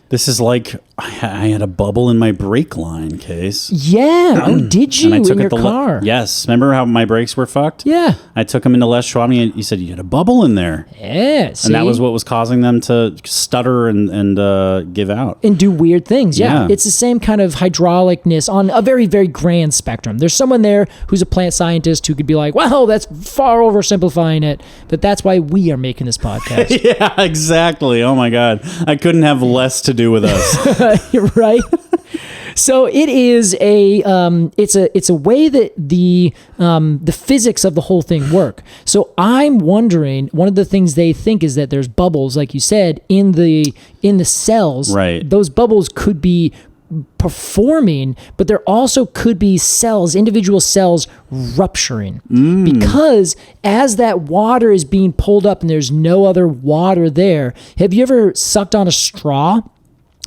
Speaker 1: This is like I had a bubble in my brake line, Case.
Speaker 2: Yeah. Oh, did you?
Speaker 1: And I took
Speaker 2: in your car?
Speaker 1: Yes. Remember how my brakes were fucked?
Speaker 2: Yeah.
Speaker 1: I took them into Les Schwab, and you said you had a bubble in there.
Speaker 2: Yeah. See?
Speaker 1: And that was what was causing them to stutter and give out.
Speaker 2: And do weird things. Yeah. It's the same kind of hydraulicness on a very, very grand spectrum. There's someone there who's a plant scientist who could be like, well, that's far oversimplifying it. But that's why we are making this podcast.
Speaker 1: Yeah, exactly. Oh, my God. I couldn't have less to do with us.
Speaker 2: You're right. So it is it's a way that the physics of the whole thing work. So I'm wondering, one of the things they think is that there's bubbles, like you said, in the cells.
Speaker 1: Right.
Speaker 2: Those bubbles could be performing, but there also could be individual cells rupturing, because as that water is being pulled up and there's no other water there. Have you ever sucked on a straw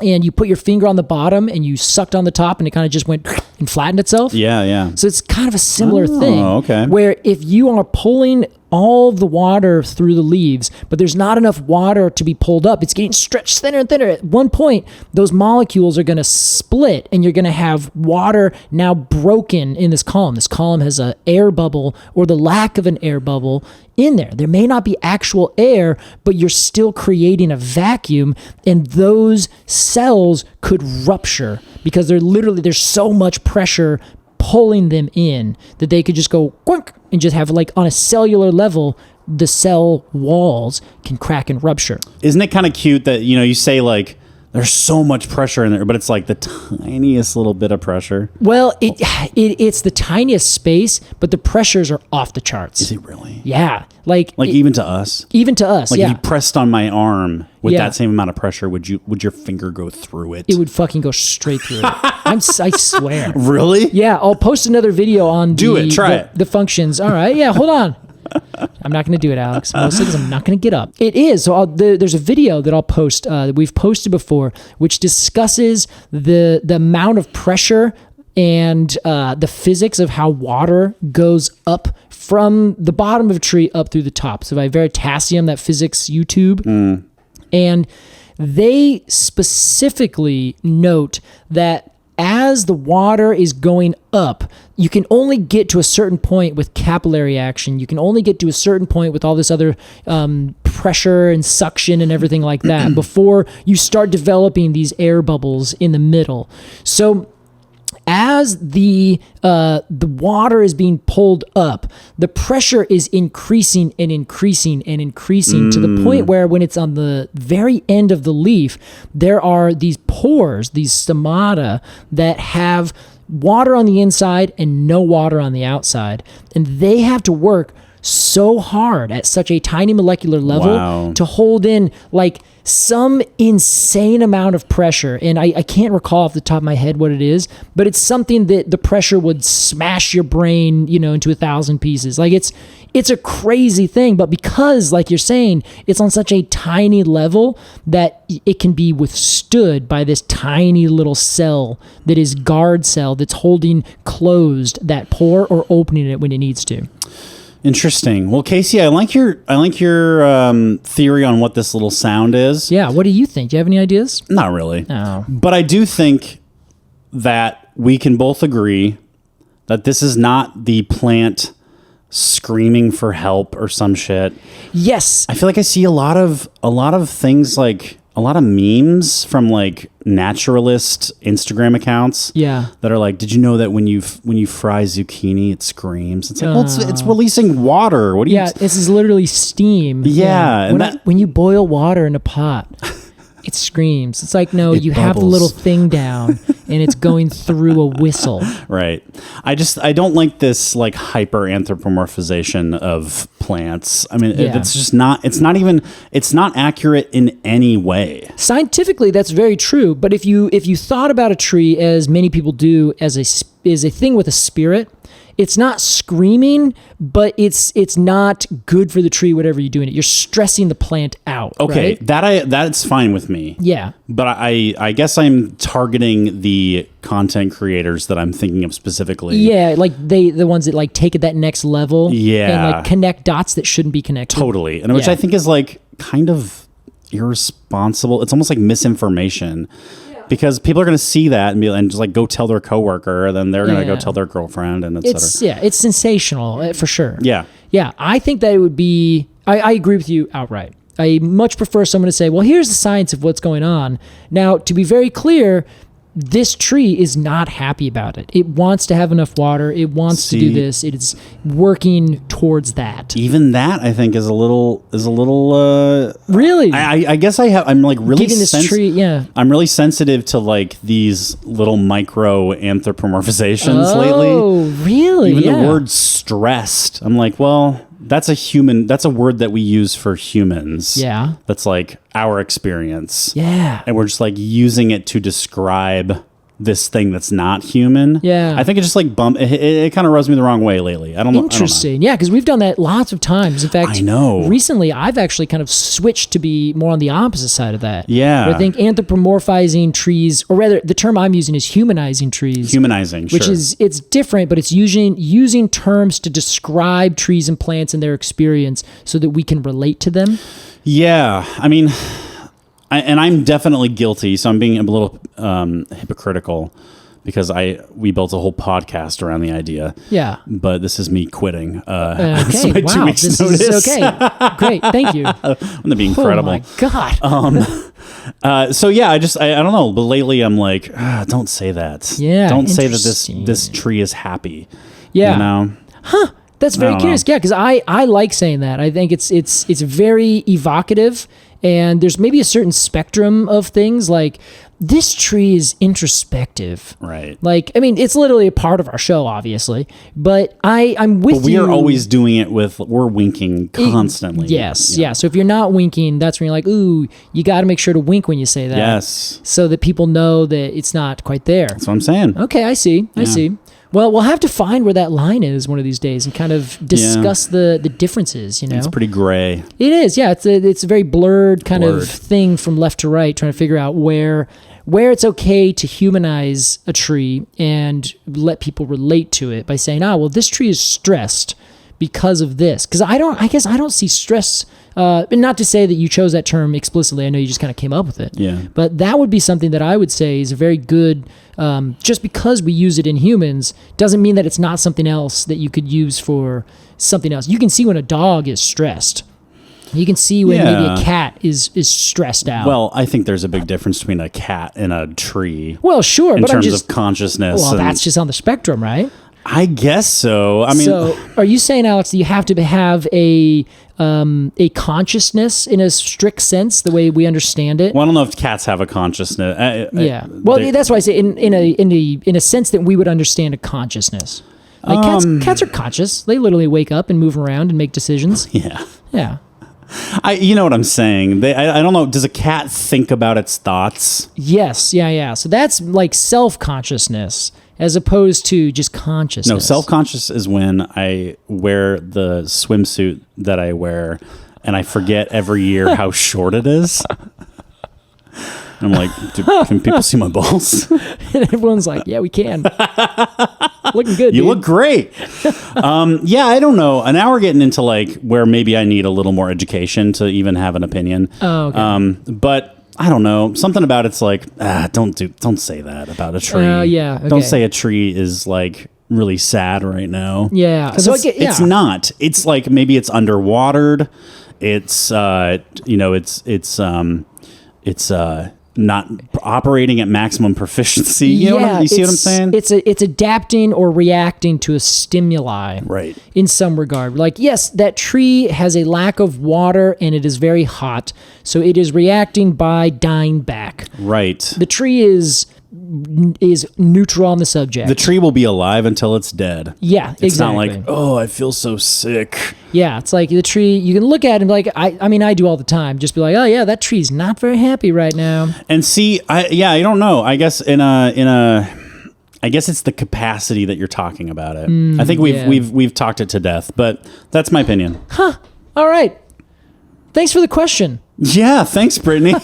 Speaker 2: and you put your finger on the bottom and you sucked on the top and it kind of just went and flattened itself?
Speaker 1: Yeah.
Speaker 2: So it's kind of a similar thing.
Speaker 1: Okay.
Speaker 2: Where if you are pulling all the water through the leaves, but there's not enough water to be pulled up, it's getting stretched thinner and thinner. At one point, those molecules are going to split and you're going to have water now broken in this column. This column has an air bubble, or the lack of an air bubble in there. There may not be actual air, but you're still creating a vacuum, and those cells could rupture because there's so much pressure pulling them in that they could just go quink and just have, like, on a cellular level, the cell walls can crack and rupture.
Speaker 1: Isn't it kind of cute that, you say, like, There's so much pressure in there, but it's like the tiniest little bit of pressure.
Speaker 2: Well, it's the tiniest space, but the pressures are off the charts.
Speaker 1: Is it really?
Speaker 2: Yeah. Like
Speaker 1: even to us?
Speaker 2: Even to us,
Speaker 1: like
Speaker 2: yeah.
Speaker 1: if you pressed on my arm with that same amount of pressure, would your finger go through it?
Speaker 2: It would fucking go straight through it. I swear.
Speaker 1: Really?
Speaker 2: Yeah, I'll post another video on the functions. All right, yeah, hold on. I'm not going to do it, Alex. Mostly because I'm not going to get up. It is. So there's a video that I'll post that we've posted before, which discusses the amount of pressure and the physics of how water goes up from the bottom of a tree up through the top. So by Veritasium, that physics YouTube. And they specifically note that as the water is going up, you can only get to a certain point with capillary action. You can only get to a certain point with all this other pressure and suction and everything like that before you start developing these air bubbles in the middle. So as the water is being pulled up, the pressure is increasing and increasing and increasing to the point where when it's on the very end of the leaf, there are these pores, these stomata that have water on the inside and no water on the outside. And they have to work so hard at such a tiny molecular level to hold in like some insane amount of pressure. And I can't recall off the top of my head what it is, but it's something that the pressure would smash your brain, into 1,000 pieces. Like it's a crazy thing, but because, like you're saying, it's on such a tiny level that it can be withstood by this tiny little cell that is guard cell that's holding closed that pore or opening it when it needs to.
Speaker 1: Interesting. Well, Casey, I like your theory on what this little sound is.
Speaker 2: Yeah. What do you think? Do you have any ideas?
Speaker 1: Not really.
Speaker 2: No.
Speaker 1: But I do think that we can both agree that this is not the plant screaming for help or some shit.
Speaker 2: Yes.
Speaker 1: I feel like I see a lot of things, like a lot of memes from like naturalist Instagram accounts.
Speaker 2: Yeah.
Speaker 1: That are like, did you know that when you fry zucchini, it screams? It's like, well, it's releasing water. What do you?
Speaker 2: Yeah, this is literally steam.
Speaker 1: Yeah. And
Speaker 2: when you boil water in a pot, it screams. It's like, no, you have the little thing down and it's going through a whistle.
Speaker 1: Right. I don't like this like hyper anthropomorphization of plants. I mean, it's just not, it's not accurate in any way.
Speaker 2: Scientifically, that's very true. But if you thought about a tree, as many people do, as a thing with a spirit, it's not screaming, but it's not good for the tree, whatever you're doing it. You're stressing the plant out.
Speaker 1: Okay,
Speaker 2: right?
Speaker 1: that's fine with me.
Speaker 2: Yeah.
Speaker 1: But I guess I'm targeting the content creators that I'm thinking of specifically.
Speaker 2: Yeah, like the ones that like take it that next level.
Speaker 1: Yeah.
Speaker 2: And like connect dots that shouldn't be connected.
Speaker 1: Totally. And which I think is like kind of irresponsible. It's almost like misinformation. Because people are going to see that and just like go tell their coworker, and then they're going to go tell their girlfriend, and etc.
Speaker 2: It's sensational for sure.
Speaker 1: Yeah.
Speaker 2: Yeah. I think that it would be, I agree with you outright. I much prefer someone to say, well, here's the science of what's going on. Now, to be very clear, this tree is not happy about it. It wants to have enough water. It wants to do this. It is working towards that.
Speaker 1: Even that, I think, is a little.
Speaker 2: Really?
Speaker 1: I guess I'm like really
Speaker 2: giving this tree. Yeah.
Speaker 1: I'm really sensitive to like these little micro anthropomorphizations lately.
Speaker 2: Oh, really?
Speaker 1: Even the word stressed. I'm like, well, that's a word that we use for humans. Yeah. That's like our experience.
Speaker 2: Yeah.
Speaker 1: And we're just like using it to describe this thing that's not human.
Speaker 2: Yeah.
Speaker 1: I think it just like it kind of rubs me the wrong way lately. I don't know.
Speaker 2: Interesting. Yeah, because we've done that lots of times. In fact,
Speaker 1: I know.
Speaker 2: Recently I've actually kind of switched to be more on the opposite side of that.
Speaker 1: Yeah.
Speaker 2: Where I think anthropomorphizing trees, or rather the term I'm using is humanizing trees.
Speaker 1: Humanizing,
Speaker 2: which is, it's different, but it's using terms to describe trees and plants and their experience so that we can relate to them.
Speaker 1: Yeah. I mean, I'm definitely guilty, so I'm being a little hypocritical because we built a whole podcast around the idea.
Speaker 2: Yeah.
Speaker 1: But this is me quitting.
Speaker 2: Okay.
Speaker 1: My 2 weeks notice.
Speaker 2: Is okay. Great. Thank you.
Speaker 1: Wouldn't that be incredible?
Speaker 2: Oh my
Speaker 1: God. So yeah, I don't know. But lately I'm like, don't say that.
Speaker 2: Yeah.
Speaker 1: Don't say that this tree is happy.
Speaker 2: Yeah.
Speaker 1: You know?
Speaker 2: Huh. That's very curious. Yeah, because I like saying that. I think it's very evocative And there's maybe a certain spectrum of things, like this tree is introspective.
Speaker 1: Right.
Speaker 2: Like, I mean, it's literally a part of our show, obviously, but I'm with you.
Speaker 1: But we are always doing it we're winking constantly.
Speaker 2: Yes. Yeah. So if you're not winking, that's when you're like, ooh, you got to make sure to wink when you say that.
Speaker 1: Yes.
Speaker 2: So that people know that it's not quite there.
Speaker 1: That's what I'm saying.
Speaker 2: Okay. I see. Well, we'll have to find where that line is one of these days and kind of discuss the differences, you know?
Speaker 1: It's pretty gray.
Speaker 2: It is, yeah. It's a very blurred kind of thing from left to right, trying to figure out where it's okay to humanize a tree and let people relate to it by saying, well, this tree is stressed because of this. Because I guess I don't see stress, not to say that you chose that term explicitly. I know you just kind of came up with it.
Speaker 1: Yeah.
Speaker 2: But that would be something that I would say is a very good, just because we use it in humans doesn't mean that it's not something else that you could use for something else. You can see when a dog is stressed. You can see when maybe a cat is stressed out.
Speaker 1: Well, I think there's a big difference between a cat and a tree.
Speaker 2: Well, sure.
Speaker 1: In terms of consciousness.
Speaker 2: Well, that's just on the spectrum, right?
Speaker 1: I guess so. I mean,
Speaker 2: so are you saying, Alex, that you have to have a consciousness in a strict sense, the way we understand it?
Speaker 1: Well, I don't know if cats have a consciousness.
Speaker 2: Yeah. Well, that's why I say in a sense that we would understand a consciousness. Like cats are conscious. They literally wake up and move around and make decisions.
Speaker 1: Yeah.
Speaker 2: Yeah.
Speaker 1: You know what I'm saying? I don't know. Does a cat think about its thoughts?
Speaker 2: Yes. Yeah. So that's like self-consciousness as opposed to just consciousness.
Speaker 1: No, self-conscious is when I wear the swimsuit that I wear and I forget every year how short it is. I'm like, can people see my balls?
Speaker 2: And everyone's like, yeah, we can. Looking good,
Speaker 1: You look great. Yeah, I don't know. Now we're getting into like where maybe I need a little more education to even have an opinion.
Speaker 2: Oh, okay.
Speaker 1: But I don't know. Something about it's like, don't say that about a tree.
Speaker 2: Yeah. Okay.
Speaker 1: Don't say a tree is like really sad right now.
Speaker 2: Yeah.
Speaker 1: So it's not. It's like maybe it's underwatered. It's it's not operating at maximum proficiency. You see what I'm saying?
Speaker 2: It's adapting or reacting to a stimuli.
Speaker 1: Right.
Speaker 2: In some regard. Like, yes, that tree has a lack of water and it is very hot. So it is reacting by dying back.
Speaker 1: Right.
Speaker 2: The tree is neutral on the subject.
Speaker 1: The tree will be alive until it's dead.
Speaker 2: Yeah,
Speaker 1: it's
Speaker 2: exactly.
Speaker 1: It's not like, oh, I feel so sick.
Speaker 2: Yeah, it's like the tree, you can look at it and be like, I mean, I do all the time. Just be like, oh yeah, that tree's not very happy right now.
Speaker 1: And see, I don't know. I guess I guess it's the capacity that you're talking about it. I think we've talked it to death, but that's my opinion.
Speaker 2: Huh. All right. Thanks for the question.
Speaker 1: Yeah, thanks, Brittany.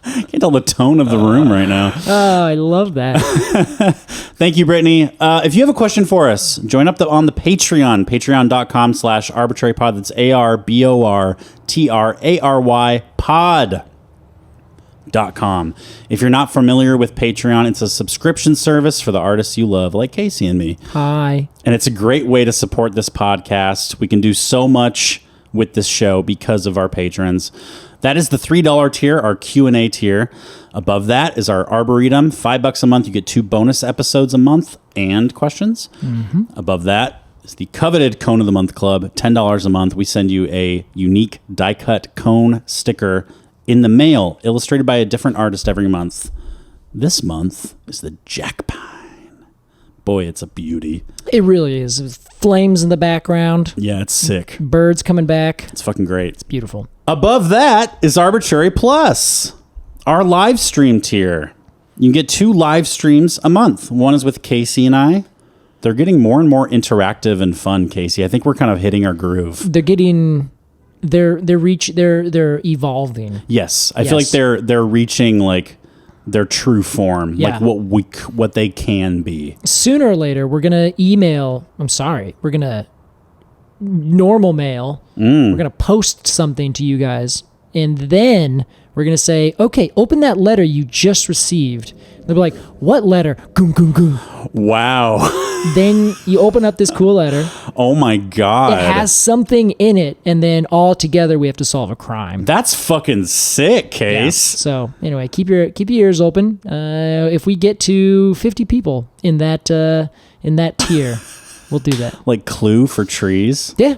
Speaker 1: I can tell the tone of the room right now.
Speaker 2: Oh, I love that.
Speaker 1: Thank you, Brittany. If you have a question for us, join up on the Patreon, patreon.com/arbortrary-pod. That's ARBORTRARY pod.com. If you're not familiar with Patreon, it's a subscription service for the artists you love, like Casey and me.
Speaker 2: Hi.
Speaker 1: And it's a great way to support this podcast. We can do so much with this show because of our patrons. That is the $3 tier, our Q&A tier. Above that is our Arboretum, $5 a month. You get 2 bonus episodes a month and questions. Mm-hmm. Above that is the coveted Cone of the Month Club, $10 a month. We send you a unique die-cut cone sticker in the mail, illustrated by a different artist every month. This month is the Jack Pine. Boy, it's a beauty.
Speaker 2: It really is. With flames in the background.
Speaker 1: Yeah, it's sick.
Speaker 2: Birds coming back.
Speaker 1: It's fucking great.
Speaker 2: It's beautiful.
Speaker 1: Above that is Arbortrary Plus, our live stream tier. You can get 2 live streams a month. One is with Casey and I. They're getting more and more interactive and fun, Casey. I think we're kind of hitting our groove.
Speaker 2: They're evolving.
Speaker 1: Yes, I feel like they're reaching like their true form, like what they can be.
Speaker 2: Sooner or later, we're gonna normal mail. We're gonna post something to you guys, and then we're gonna say, okay, open that letter you just received. They'll be like, what letter? Goom, goom, goom.
Speaker 1: Wow.
Speaker 2: Then you open up this cool letter.
Speaker 1: Oh my God.
Speaker 2: It has something in it, and then all together we have to solve a crime.
Speaker 1: That's fucking sick, Case.
Speaker 2: Yeah. So anyway, keep your ears open. If we get to 50 people in that tier, we'll do that.
Speaker 1: Like Clue for trees?
Speaker 2: Yeah.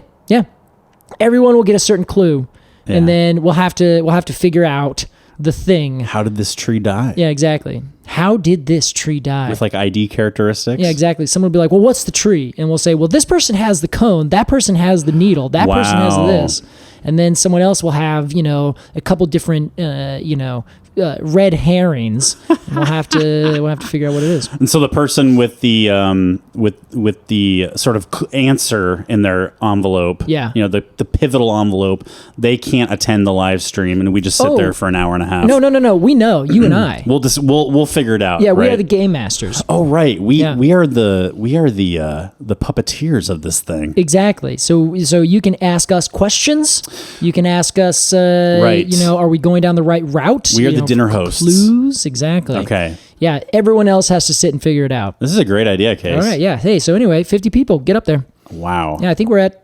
Speaker 2: Everyone will get a certain clue. and then we'll have to figure out the thing.
Speaker 1: How did this tree die?
Speaker 2: Yeah, exactly. How did this tree die?
Speaker 1: With like ID characteristics?
Speaker 2: Yeah, exactly. Someone will be like, well, what's the tree? And we'll say, well, this person has the cone, that person has the needle, that person has this. And then someone else will have, a couple different, red herrings. And we'll have to figure out what it is.
Speaker 1: And so the person with the with the sort of answer in their envelope, the pivotal envelope, they can't attend the live stream, and we just sit there for an hour and a half.
Speaker 2: No. We know, you and I.
Speaker 1: We'll figure it out.
Speaker 2: Yeah, we are the game masters.
Speaker 1: Oh, right. We are the puppeteers of this thing.
Speaker 2: Exactly. So you can ask us questions. You can ask us, are we going down the right route?
Speaker 1: We are the dinner hosts.
Speaker 2: Clues. Exactly.
Speaker 1: Okay.
Speaker 2: Yeah, everyone else has to sit and figure it out.
Speaker 1: This is a great idea, Case.
Speaker 2: All right, yeah. Hey, so anyway, 50 people. Get up there.
Speaker 1: Wow.
Speaker 2: Yeah, I think we're at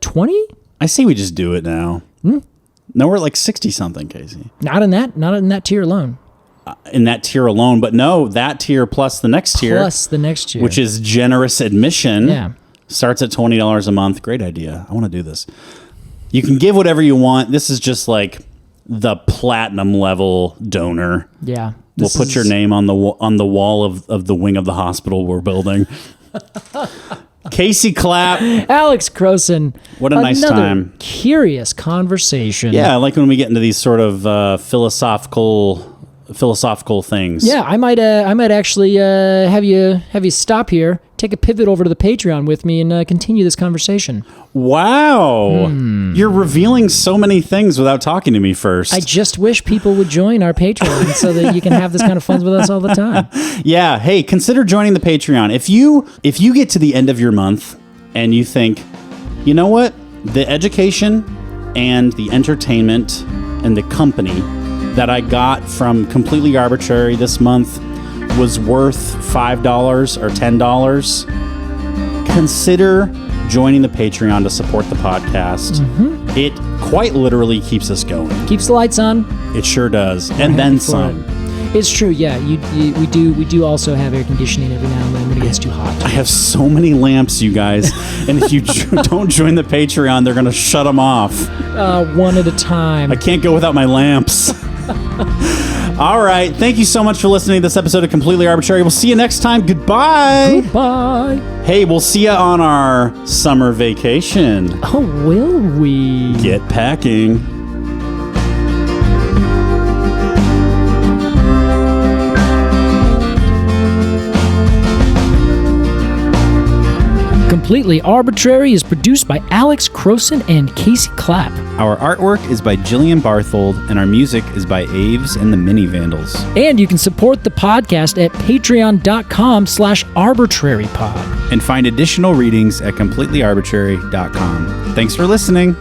Speaker 2: 20?
Speaker 1: I say we just do it now. No, we're at like 60-something, Casey.
Speaker 2: Not in that tier alone.
Speaker 1: In that tier alone, but no, that tier plus the next tier.
Speaker 2: Plus the next tier.
Speaker 1: Which is generous admission.
Speaker 2: Yeah.
Speaker 1: Starts at $20 a month. Great idea. I want to do this. You can give whatever you want. This is just like the platinum level donor.
Speaker 2: Yeah.
Speaker 1: We'll put your name on the wall of the wing of the hospital we're building. Casey Clapp.
Speaker 2: Alex Crowson.
Speaker 1: What a nice time.
Speaker 2: Curious conversation.
Speaker 1: Yeah, I like when we get into these sort of philosophical things.
Speaker 2: Yeah, I might actually have you stop here, take a pivot over to the Patreon with me, and continue this conversation.
Speaker 1: Wow, You're revealing so many things without talking to me first.
Speaker 2: I just wish people would join our Patreon so that you can have this kind of fun with us all the time.
Speaker 1: Yeah, hey, consider joining the Patreon. If you get to the end of your month and you think, you know what, the education and the entertainment and the company that I got from Completely Arbortrary this month was worth $5 or $10, consider joining the Patreon to support the podcast. It quite literally keeps us going.
Speaker 2: Keeps the lights on.
Speaker 1: It sure does. And then some.
Speaker 2: It's true, yeah. We do also have air conditioning every now and then when it gets too hot.
Speaker 1: I have so many lamps, you guys. And if you don't join the Patreon, they're going to shut them off.
Speaker 2: One at a time.
Speaker 1: I can't go without my lamps. All right. Thank you so much for listening to this episode of Completely Arbortrary. We'll see you next time. Goodbye.
Speaker 2: Goodbye.
Speaker 1: Hey, we'll see you on our summer vacation.
Speaker 2: Oh, will we?
Speaker 1: Get packing.
Speaker 2: Completely Arbortrary is produced by Alex Crowson and Casey Clapp.
Speaker 1: Our artwork is by Jillian Barthold, and our music is by Aves and the Mini Vandals.
Speaker 2: And you can support the podcast at patreon.com/arbitrarypod.
Speaker 1: And find additional readings at completelyarbitrary.com. Thanks for listening.